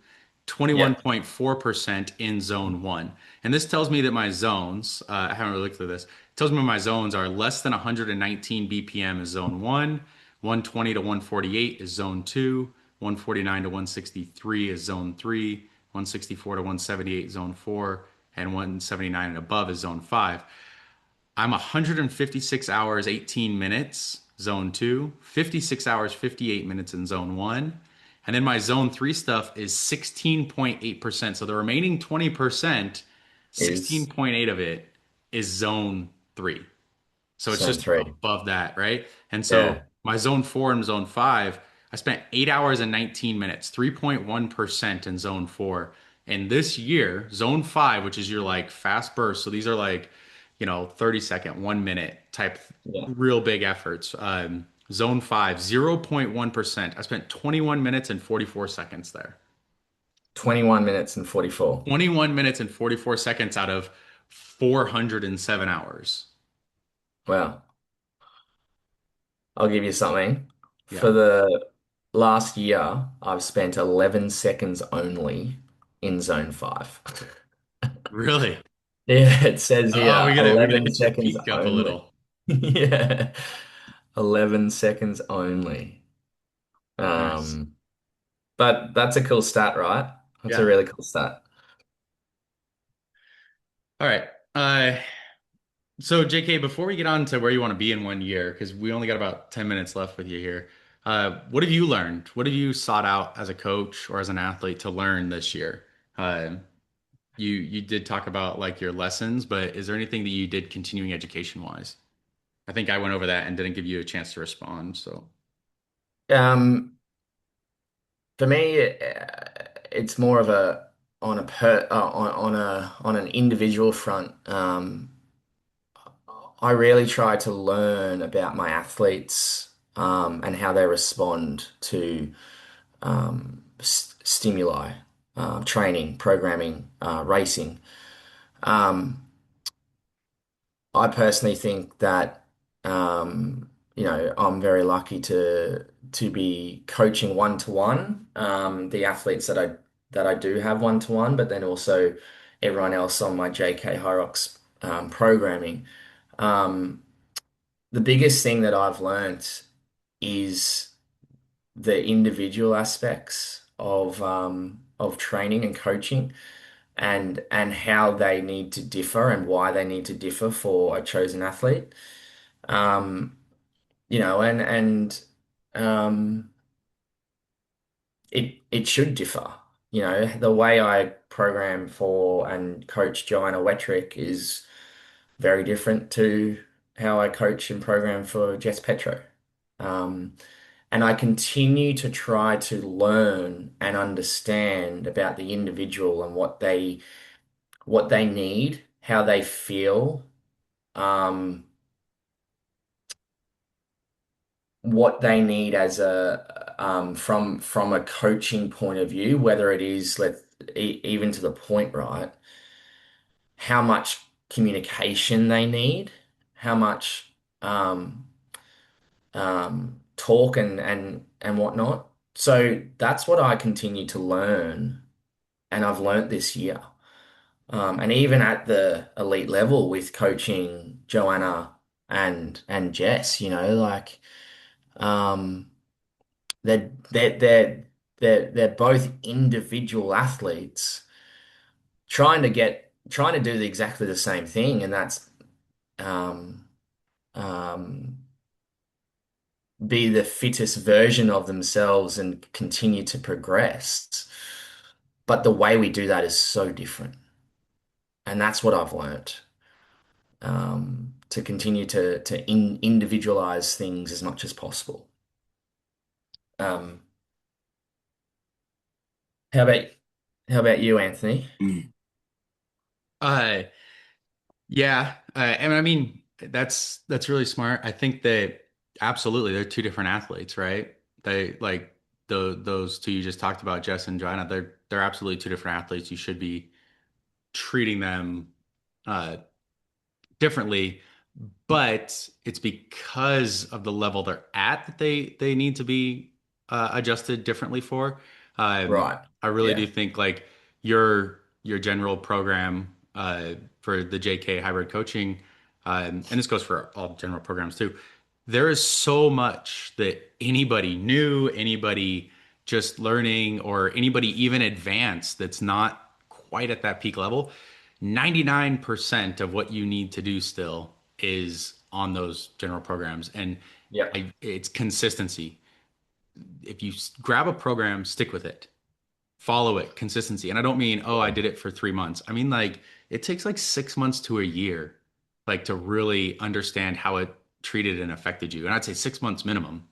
Yeah. 21.4% in zone one. And this tells me that my zones, I haven't really looked through this, it tells me my zones are less than 119 BPM is zone one, 120 to 148 is zone two, 149 to 163 is zone three, 164 to 178 zone four, and 179 and above is zone five. I'm 156 hours, 18 minutes, zone two, 56 hours, 58 minutes in zone one. And then my zone three stuff is 16.8%. So the remaining 20%, Is 16.8 of it is zone three. So it's zone just three. above that, right? And so Yeah. my zone four and zone five, I spent 8 hours and 19 minutes, 3.1% in zone four. And this year, zone five, which is your like fast burst. So these are like, 30-second, 1 minute type, Yeah. real big efforts. Zone five, 0.1%. I spent 21 minutes and 44 seconds there. 21 minutes and 44. 21 minutes and 44 seconds out of 407 hours. Wow. I'll give you something. Yeah. For the last year, I've spent 11 seconds only in zone five. Really? Yeah, it says Oh, here we gotta 11 get your seconds peak up a only. little. Yeah. 11 seconds only. Nice. Um, but that's a cool stat, right? That's a Yeah. really cool stat. All right. So JK, before we get on to where you want to be in 1 year, because we only got about 10 minutes left with you here, what have you learned? What have you sought out as a coach or as an athlete to learn this year? Uh, you did talk about like your lessons, but is there anything that you did continuing education wise? I think I went over that and didn't give you a chance to respond. So Um, for me, it's more of a on an individual front. I really try to learn about my athletes and how they respond to stimuli, training, programming, racing. Um, I personally think that I'm very lucky to be coaching one to one the athletes that I do have one to one, but then also everyone else on my JK Hyrox programming. Um, the biggest thing that I've learnt is the individual aspects of training and coaching and how they need to differ and why they need to differ for a chosen athlete. Um, and um, it should differ. The way I program for and coach Joanna Wetrick is very different to how I coach and program for Jess Petro. Um, and I continue to try to learn and understand about the individual and what they need, how they feel, um, what they need as a from a coaching point of view, whether it is even to the point, right? How much communication they need, how much talk and whatnot. So that's what I continue to learn, and I've learnt this year. And even at the elite level with coaching Joanna and Jess, like um, they're both individual athletes trying to do exactly the same thing, and that's um, um, be the fittest version of themselves and continue to progress. But the way we do that is so different. And that's what I've learnt. To continue to individualize things as much as possible. Um, how about how about you, Anthony? Uh, yeah, and I mean that's really smart. I think that absolutely they're two different athletes, right? They like those two you just talked about, Jess and Joanna. They're absolutely two different athletes. You should be treating them uh, differently, but it's because of the level they're at that they need to be adjusted differently for. Right. I really do Yeah. think like your general program for the JK hybrid coaching, and this goes for all general programs too. There is so much that anybody new, anybody just learning, or anybody even advanced that's not quite at that peak level. 99% of what you need to do still is on those general programs. And Yep. it's consistency. If you grab a program, stick with it, follow it, consistency. And I don't mean, oh, I Yeah. did it for 3 months. I mean, like, it takes like 6 months to a year, like, to really understand how it treated and affected you. And I'd say 6 months minimum.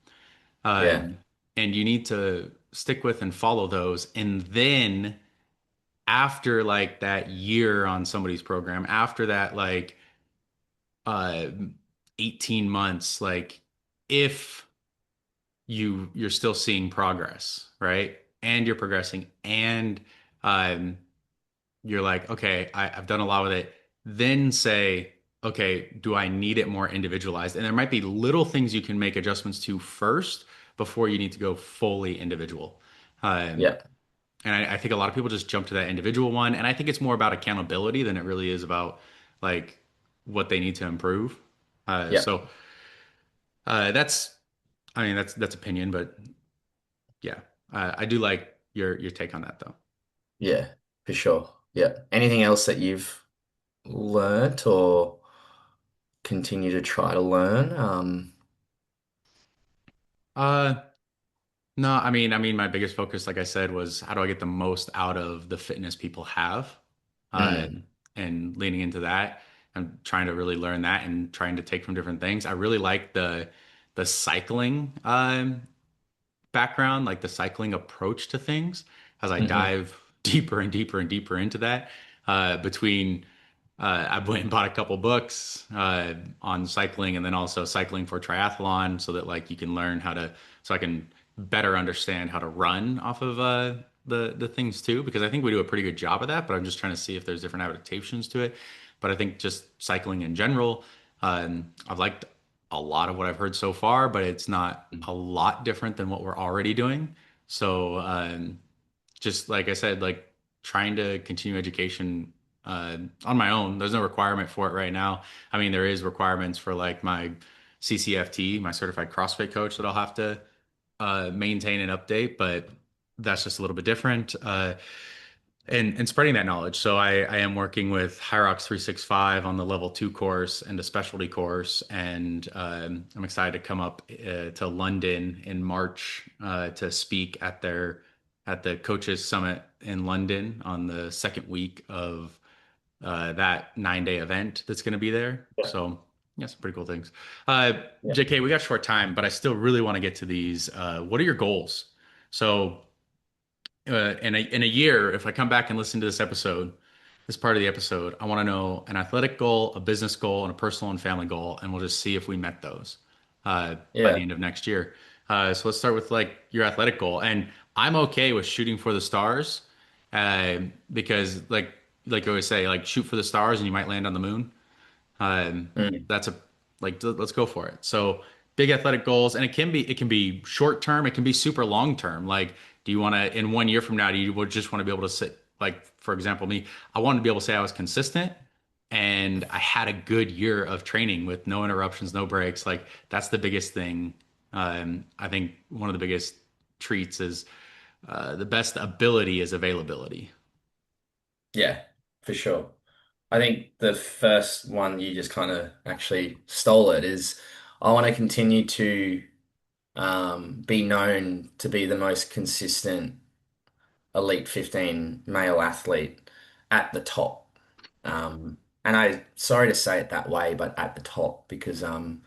Yeah. Um, and you need to stick with and follow those. And then after like that year on somebody's program, after that, like, uh 18 months, like if you're still seeing progress, right? And you're progressing and um you're like, okay, I've done a lot with it, then say, okay, do I need it more individualized? And there might be little things you can make adjustments to first before you need to go fully individual. um Yeah. and I think a lot of people just jump to that individual one, and I think it's more about accountability than it really is about like what they need to improve. Yeah. So that's, I mean, that's opinion, but yeah, I do like your take on that though. Yeah. For sure. Yeah. Anything else that you've learnt or continue to try to learn? Uh, no, I mean, my biggest focus, like I said, was how do I get the most out of the fitness people have, uh, Mm, and leaning into that. I'm trying to really learn that and trying to take from different things. I really like the cycling background, like the cycling approach to things, as I hmm dive deeper and deeper and deeper into that. Between I went and bought a couple books on cycling, and then also cycling for triathlon, so that like you can learn how to, so I can better understand how to run off of the things too, because I think we do a pretty good job of that. But I'm just trying to see if there's different adaptations to it. But I think just cycling in general, I've liked a lot of what I've heard so far, but it's not a lot different than what we're already doing. So just like I said, like trying to continue education on my own. There's no requirement for it right now. I mean, there is requirements for like my CCFT, my certified CrossFit coach, that I'll have to maintain and update, but that's just a little bit different. And spreading that knowledge. So I am working with Hyrox 365 on the level 2 course and a specialty course, and I'm excited to come up to London in March to speak at the coaches summit in London on the second week of that 9-day event that's going to be there. Yeah. So yeah, some pretty cool things. Uh, Yeah. JK, we got short time, but I still really want to get to these. What are your goals? So in a year, if I come back and listen to this episode, this part of the episode, I want to know an athletic goal, a business goal, and a personal and family goal, and we'll just see if we met those by the Yeah. end of next year. So let's start with like your athletic goal, and I'm okay with shooting for the stars, because like you always say, like shoot for the stars, and you might land on the moon. Um, Mm. that's a like let's go for it. So big athletic goals, and it can be short term, it can be super long term. Like, do you want to in 1 year from now, do you would just want to be able to sit like, for example, me, I wanted to be able to say I was consistent and I had a good year of training with no interruptions, no breaks. Like that's the biggest thing. I think one of the biggest treats is the best ability is availability. Yeah, for sure. I think the first one you just kind of actually stole it is I want to continue to be known to be the most consistent Elite 15 male athlete at the top. And I sorry to say it that way, but at the top because um,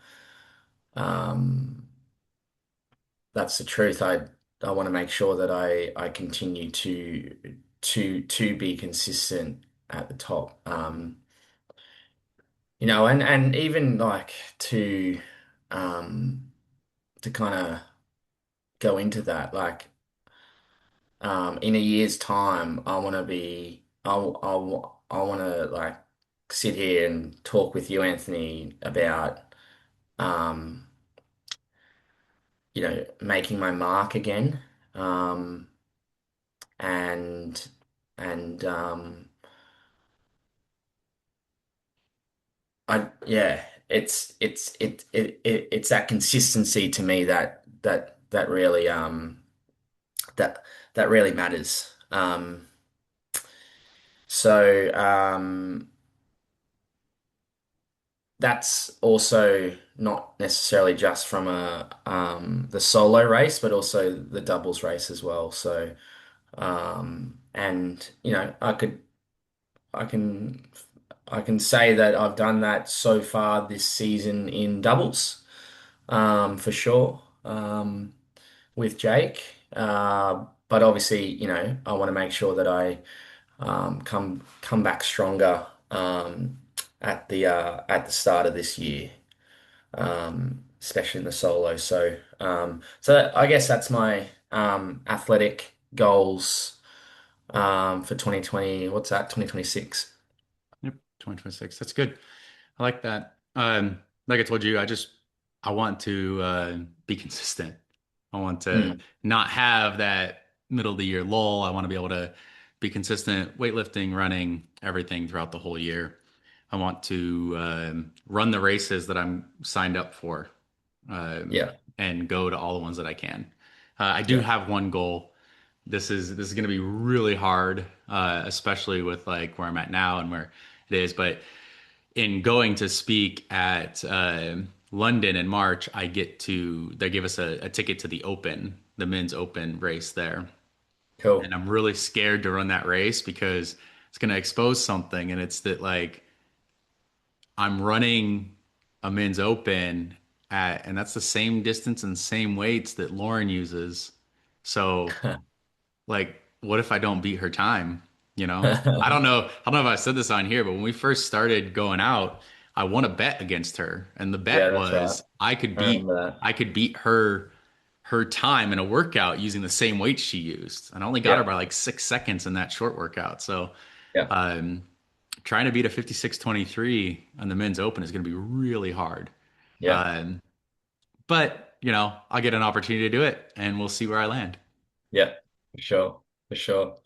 that's the truth. I want to make sure that I continue to be consistent at the top. And even like um to kind of go into that, like in a year's time, I want to be I want to like sit here and talk with you, Anthony, about um making my mark again. Um and and I yeah, it's that consistency to me that really that that really matters. So that's also not necessarily just from a the solo race, but also the doubles race as well. So and I can I can say that I've done that so far this season in doubles, for sure, with Jake. But obviously, I want to make sure that I come back stronger at the start of this year, especially in the solo. So I guess that's my athletic goals for 2020. What's that? 2026. Yep, 2026. That's good. I like that. Like I told you, I want to be consistent. I want to Mm, not have that middle of the year lull. I want to be able to be consistent, weightlifting, running, everything throughout the whole year. I want to run the races that I'm signed up for, yeah, and go to all the ones that I can. I do yeah, have one goal. This is going to be really hard, especially with like where I'm at now and where it is. But in going to speak at London in March, they give us a ticket to the Open, the men's Open race there, and cool. I'm really scared to run that race because it's going to expose something, and it's that like I'm running a men's Open and that's the same distance and same weights that Lauren uses. So like, what if I don't beat her time? You know, I don't know if I said this on here, but when we first started going out, I won a bet against her, and the Yeah, bet that's right. was I could I remember that. beat her time in a workout using the same weight she used. And I only got her Yeah, by like 6 seconds in that short workout. So, yeah, um, trying to beat a 56:23 on the men's open is going to be really hard. yeah, Um, but I'll get an opportunity to do it, and we'll see where I land. yeah, for sure, for sure.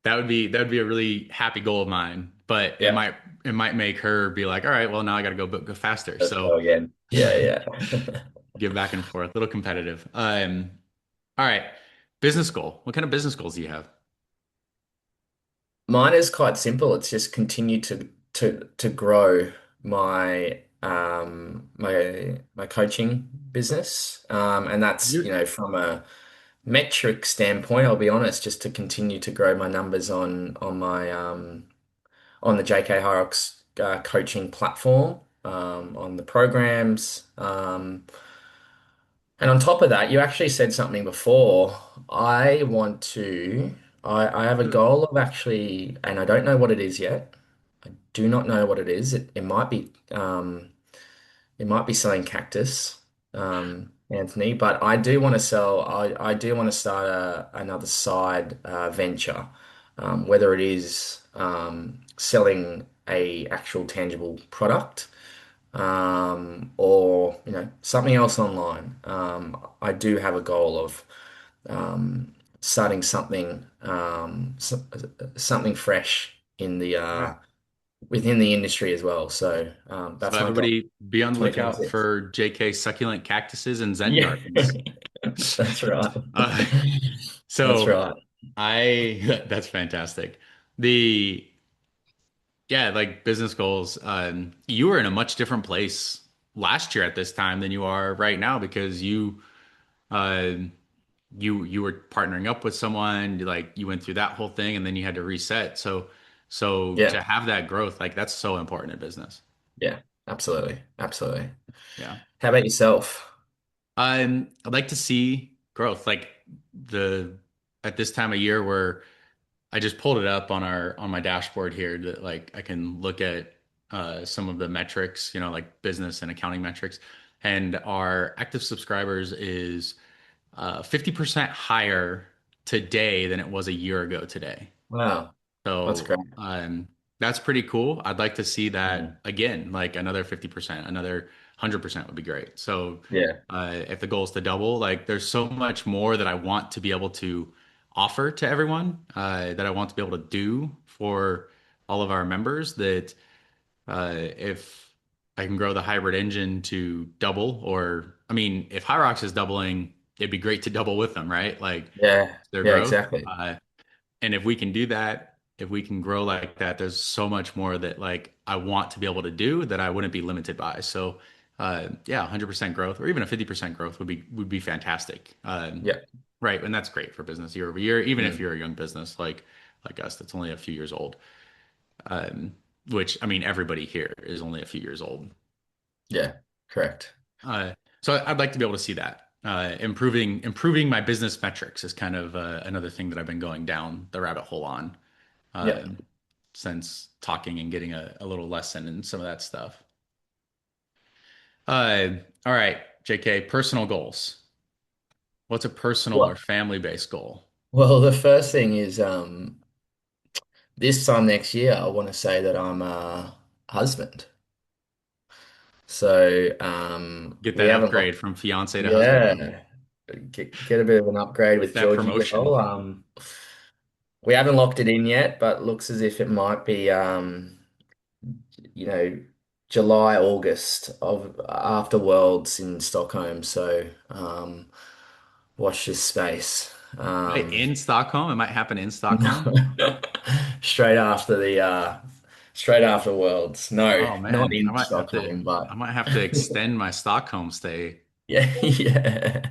That would be a really happy goal of mine, but it Yeah, might make her be like, all right, well now I got to go faster. let's So go again. Yeah, yeah. give back and forth, a little competitive. All right, business goal. What kind of business goals do you have? Mine is quite simple. It's just continue to grow my coaching business. And that's, You from a metric standpoint, I'll be honest, just to continue to grow my numbers on the JK Hyrox coaching platform, on the programs. And on top of that, you actually said something before. I want to, I have a goal of actually, and I don't know what it is yet. I do not know what it is. It might be selling cactus, Anthony, but I do want to start another side venture, whether it is selling a actual tangible product, or something else online. I do have a goal of starting something fresh in the Yeah. within the industry as well. So So that's my goal, everybody be on the lookout 2026. for JK succulent cactuses and Zen Yeah, gardens. that's right. Uh, That's so right. that's fantastic. The Yeah, like business goals. You were in a much different place last year at this time than you are right now because uh, you were partnering up with someone. Like you went through that whole thing, and then you had to reset. So, So Yeah. to have that growth, like that's so important in business. Yeah. Absolutely. Absolutely. Yeah. How about yourself? I'd like to see growth, like the at this time of year where I just pulled it up on our on my dashboard here that like I can look at some of the metrics, you know, like business and accounting metrics, and our active subscribers is 50% higher today than it was a year ago today. Wow. That's So great. that's pretty cool. I'd like to see Mm. that again, like another 50%, another 100% would be great. So Yeah. if the goal is to double, like there's so much more that I want to be able to offer to everyone, that I want to be able to do for all of our members that if I can grow the hybrid engine to double, or I mean, if High Rocks is doubling, it'd be great to double with them, right? Like Yeah. their Yeah, growth. exactly. And if we can do that, if we can grow like that, there's so much more that like I want to be able to do that I wouldn't be limited by. So, yeah, 100% growth or even a 50% growth would be fantastic. Yeah. Right, and that's great for business year over year, even if Mm. you're a young business like us that's only a few years old. Which I mean, everybody here is only a few years old. Yeah. Correct. So I'd like to be able to see that. Improving my business metrics is kind of another thing that I've been going down the rabbit hole on. Yeah. um, since talking and getting a little lesson in some of that stuff. Uh, all right, JK, personal goals. What's a personal or Well, family-based goal? well, the first thing is this time next year I want to say that I'm a husband. So Get we that haven't locked upgrade from fiance to husband. yeah. Get a bit of an upgrade with That Georgie promotion. girl. We haven't locked it in yet, but looks as if it might be you know, July, August of after Worlds in Stockholm. So watch this space. Right, Um, in Stockholm. It might happen in Stockholm. no. straight after the straight after Worlds. No, Oh not man, in Stockholm, I but might have to extend my Stockholm stay. yeah, yeah.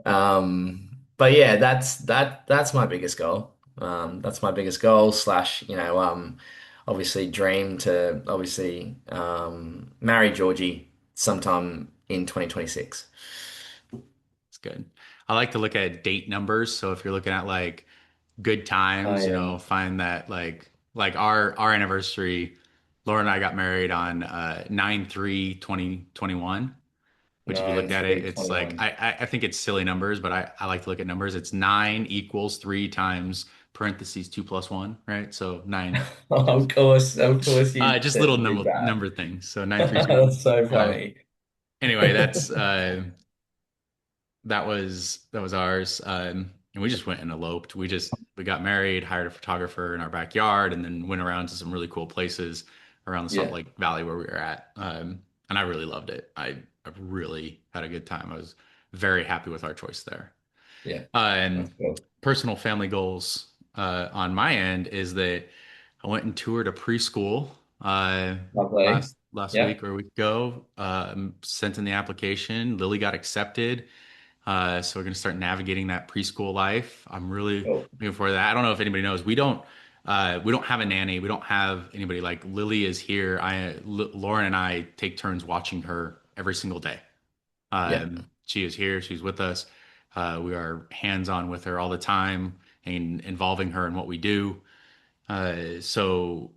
But yeah, that's my biggest goal. That's my biggest goal slash, obviously dream to obviously marry Georgie sometime in 2026. It's good. I like to look at date numbers. So if you're looking at like good Oh times, you yeah. know, find that like our anniversary, Laura and I got married on 9/3/2021. Which if you Nine, look at it, three, it's like 21. I think it's silly numbers, but I like to look at numbers. It's 9 = 3 times parentheses 2 + 1, right? So 9 equals Of course you just said little to do that. number things. So 9 3 2 1. That's so Uh, funny. anyway, that was ours. And we just went and eloped. We got married, hired a photographer in our backyard, and then went around to some really cool places around the Salt Yeah, Lake Valley where we were at. And I really loved it. I really had a good time. I was very happy with our choice there. yeah. That's And cool. personal family goals on my end is that I went and toured a preschool Lovely. last Yeah. week or a week ago. Sent in the application. Lily got accepted. So we're going to start navigating that preschool life. I'm really Cool. looking forward to that. I don't know if anybody knows. We don't have a nanny. We don't have anybody like Lily is here. Lauren and I take turns watching her every single day. Yeah. She is here. She's with us. We are hands-on with her all the time and involving her in what we do. So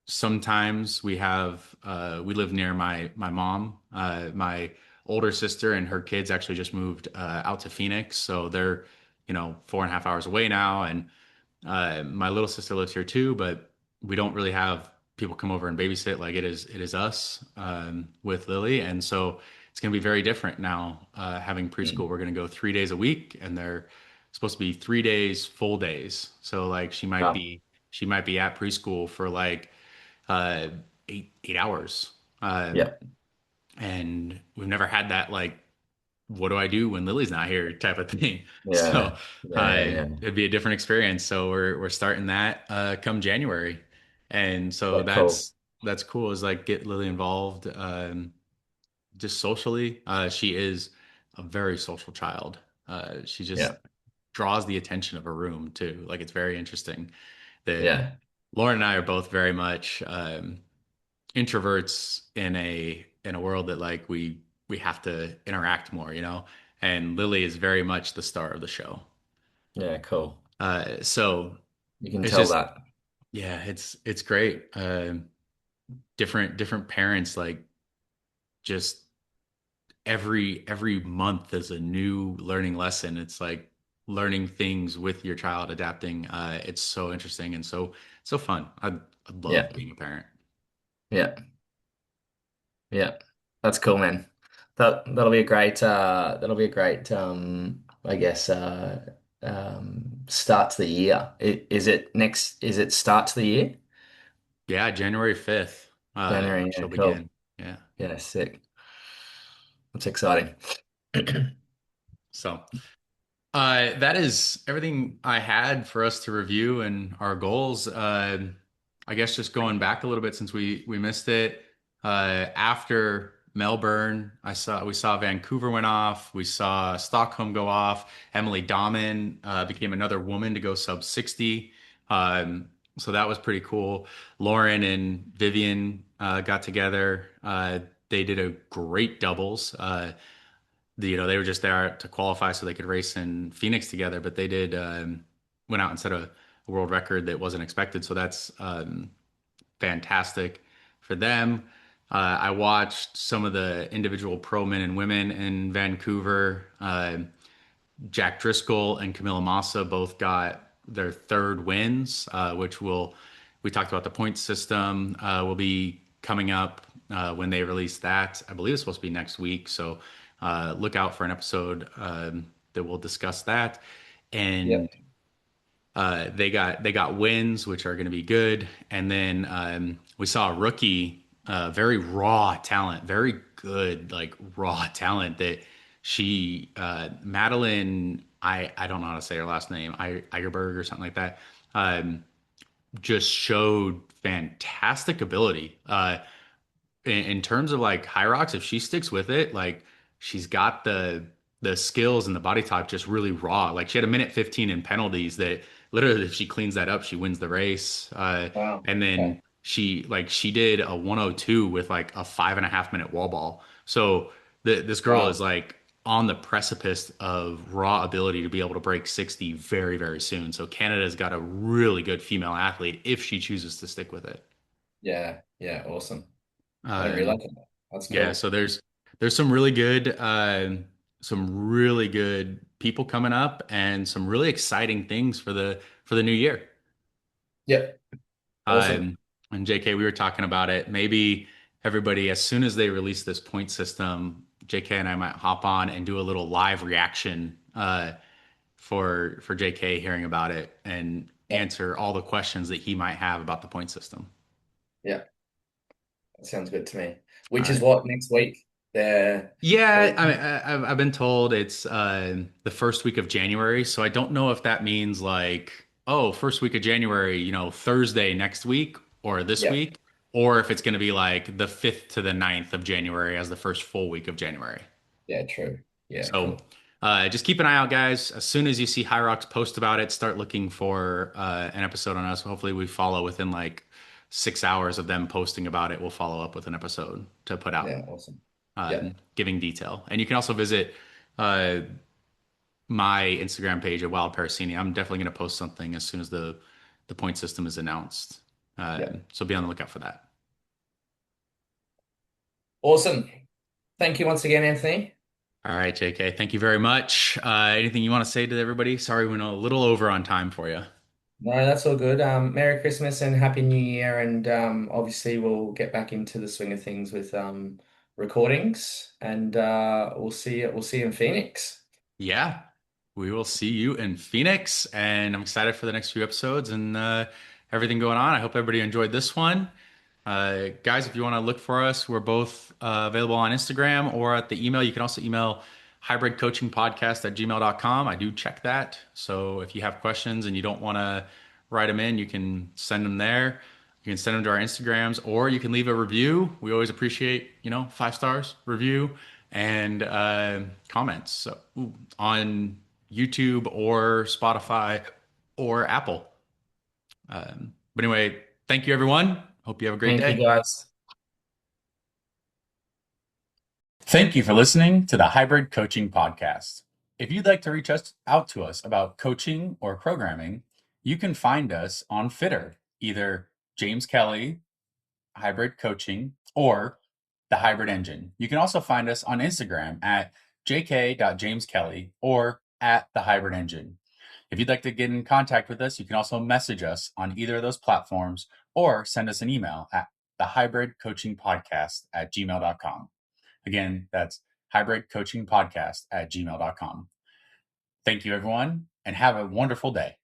sometimes we live near my mom. My older sister and her kids actually just moved out to Phoenix, so they're 4.5 hours away now. And my little sister lives here too, but we don't really have people come over and babysit like it is us with Lily. And so it's going to be very different now. Having preschool, Mm. we're going to go 3 days a week, and they're supposed to be 3 days full days. So like Wow. she might be at preschool for like uh, 8 hours. Um, Yeah. and we've never had that like, what do I do when Lily's not here type of thing. So Yeah. Yeah. Yeah. Yeah. it'd be a different experience. So we're starting that come January, and so Yeah. Cool. that's cool. Is like get Lily involved just socially. She is a very social child. She just Yeah. draws the attention of a room too. Like it's very interesting that Yeah. Lauren and I are both very much introverts in a world that like we have to interact more, you know. And Lily is very much the star of the show. Yeah, cool. So You can it's tell just that. yeah, it's great. Different parents like just every month is a new learning lesson. It's like learning things with your child, adapting. It's so interesting and so fun. I Yeah, love being a parent. yeah, yeah. That's cool, man. That'll be a great I guess start to the year. Is it next is it start to the year? Yeah, January 5th, January, yeah, she'll cool. begin. Yeah. Yeah, sick. That's exciting. So that is everything I had for us to review and our goals. I guess just going back a little bit since we missed it. After Melbourne, we saw Vancouver went off. We saw Stockholm go off. Emily Dahmen became another woman to go sub 60. So that was pretty cool. Lauren and Vivian got together. They did a great doubles. They were just there to qualify so they could race in Phoenix together, but they did went out and set a world record that wasn't expected. So that's fantastic for them. I watched some of the individual pro men and women in Vancouver. Jack Driscoll and Camila Massa both got their third wins, which we talked about the point system will be coming up when they release that. I believe it's supposed to be next week. So look out for an episode that will discuss that. And Yep. they got wins, which are going to be good. And then we saw a rookie, very raw talent, very good, like raw talent that Madeline, I don't know how to say her last name, Egerberg or something like that. Just showed fantastic ability. In terms of like high rocks, if she sticks with it, like she's got the skills and the body type just really raw. Like she had a minute 15 in penalties that literally if she cleans that up, she wins the race. Wow. And then Okay. she did a 102 with like a 5.5 minute wall ball. So this girl is Wow. like on the precipice of raw ability to be able to break 60 very, very soon. So Canada's got a really good female athlete if she chooses to stick with it. Yeah. Yeah. Awesome. I didn't realize Um, that. That's Yeah, cool. so there's some really good people coming up and some really exciting things for the new year. Yep. Awesome. Um, and JK, we were talking about it. Maybe everybody, as soon as they release this point system, JK and I might hop on and do a little live reaction for JK hearing about it and Yep. answer all the questions that he might have about the point system. Yep. That sounds good to me. All Which is right. what next week? They're Yeah, releasing. I've been told it's the first week of January, so I don't know if that means like, oh, first week of January, Thursday next week or this Yep. week, or if it's going to be like the 5th to the 9th of January as the first full week of January. Yeah, true. Yeah, So cool. just keep an eye out, guys. As soon as you see High Rocks post about it, start looking for an episode on us. Hopefully, we follow within like 6 hours of them posting about it. We'll follow up with an episode to put out Yeah, awesome. Yep. giving detail. And you can also visit uh, my Instagram page at Wild Parasini. I'm definitely going to post something as soon as the point system is announced. Yep. So be on the lookout for that. Awesome. Thank you once again, Anthony. All right, JK. Thank you very much. Anything you want to say to everybody? Sorry, we went a little over on time for you. No, that's all good. Merry Christmas and Happy New Year. And obviously we'll get back into the swing of things with recordings and we'll see you in Phoenix. Yeah, we will see you in Phoenix, and I'm excited for the next few episodes and everything going on. I hope everybody enjoyed this one. Guys, if you want to look for us, we're both available on Instagram or at the email. You can also email hybridcoachingpodcast@gmail.com. I do check that. So if you have questions and you don't want to write them in, you can send them there. You can send them to our Instagrams or you can leave a review. We always appreciate, 5 stars review and comments on YouTube or Spotify or Apple. But anyway, thank you, everyone. Hope you have a great Thank you, day. guys. Thank you for listening to the Hybrid Coaching Podcast. If you'd like to reach us out to us about coaching or programming, you can find us on Fitter, either James Kelly Hybrid Coaching or the Hybrid Engine. You can also find us on Instagram at jk.jameskelly or at the Hybrid Engine. If you'd like to get in contact with us, you can also message us on either of those platforms or send us an email at thehybridcoachingpodcast@gmail.com. Again, that's hybridcoachingpodcast@gmail.com. Thank you, everyone, and have a wonderful day.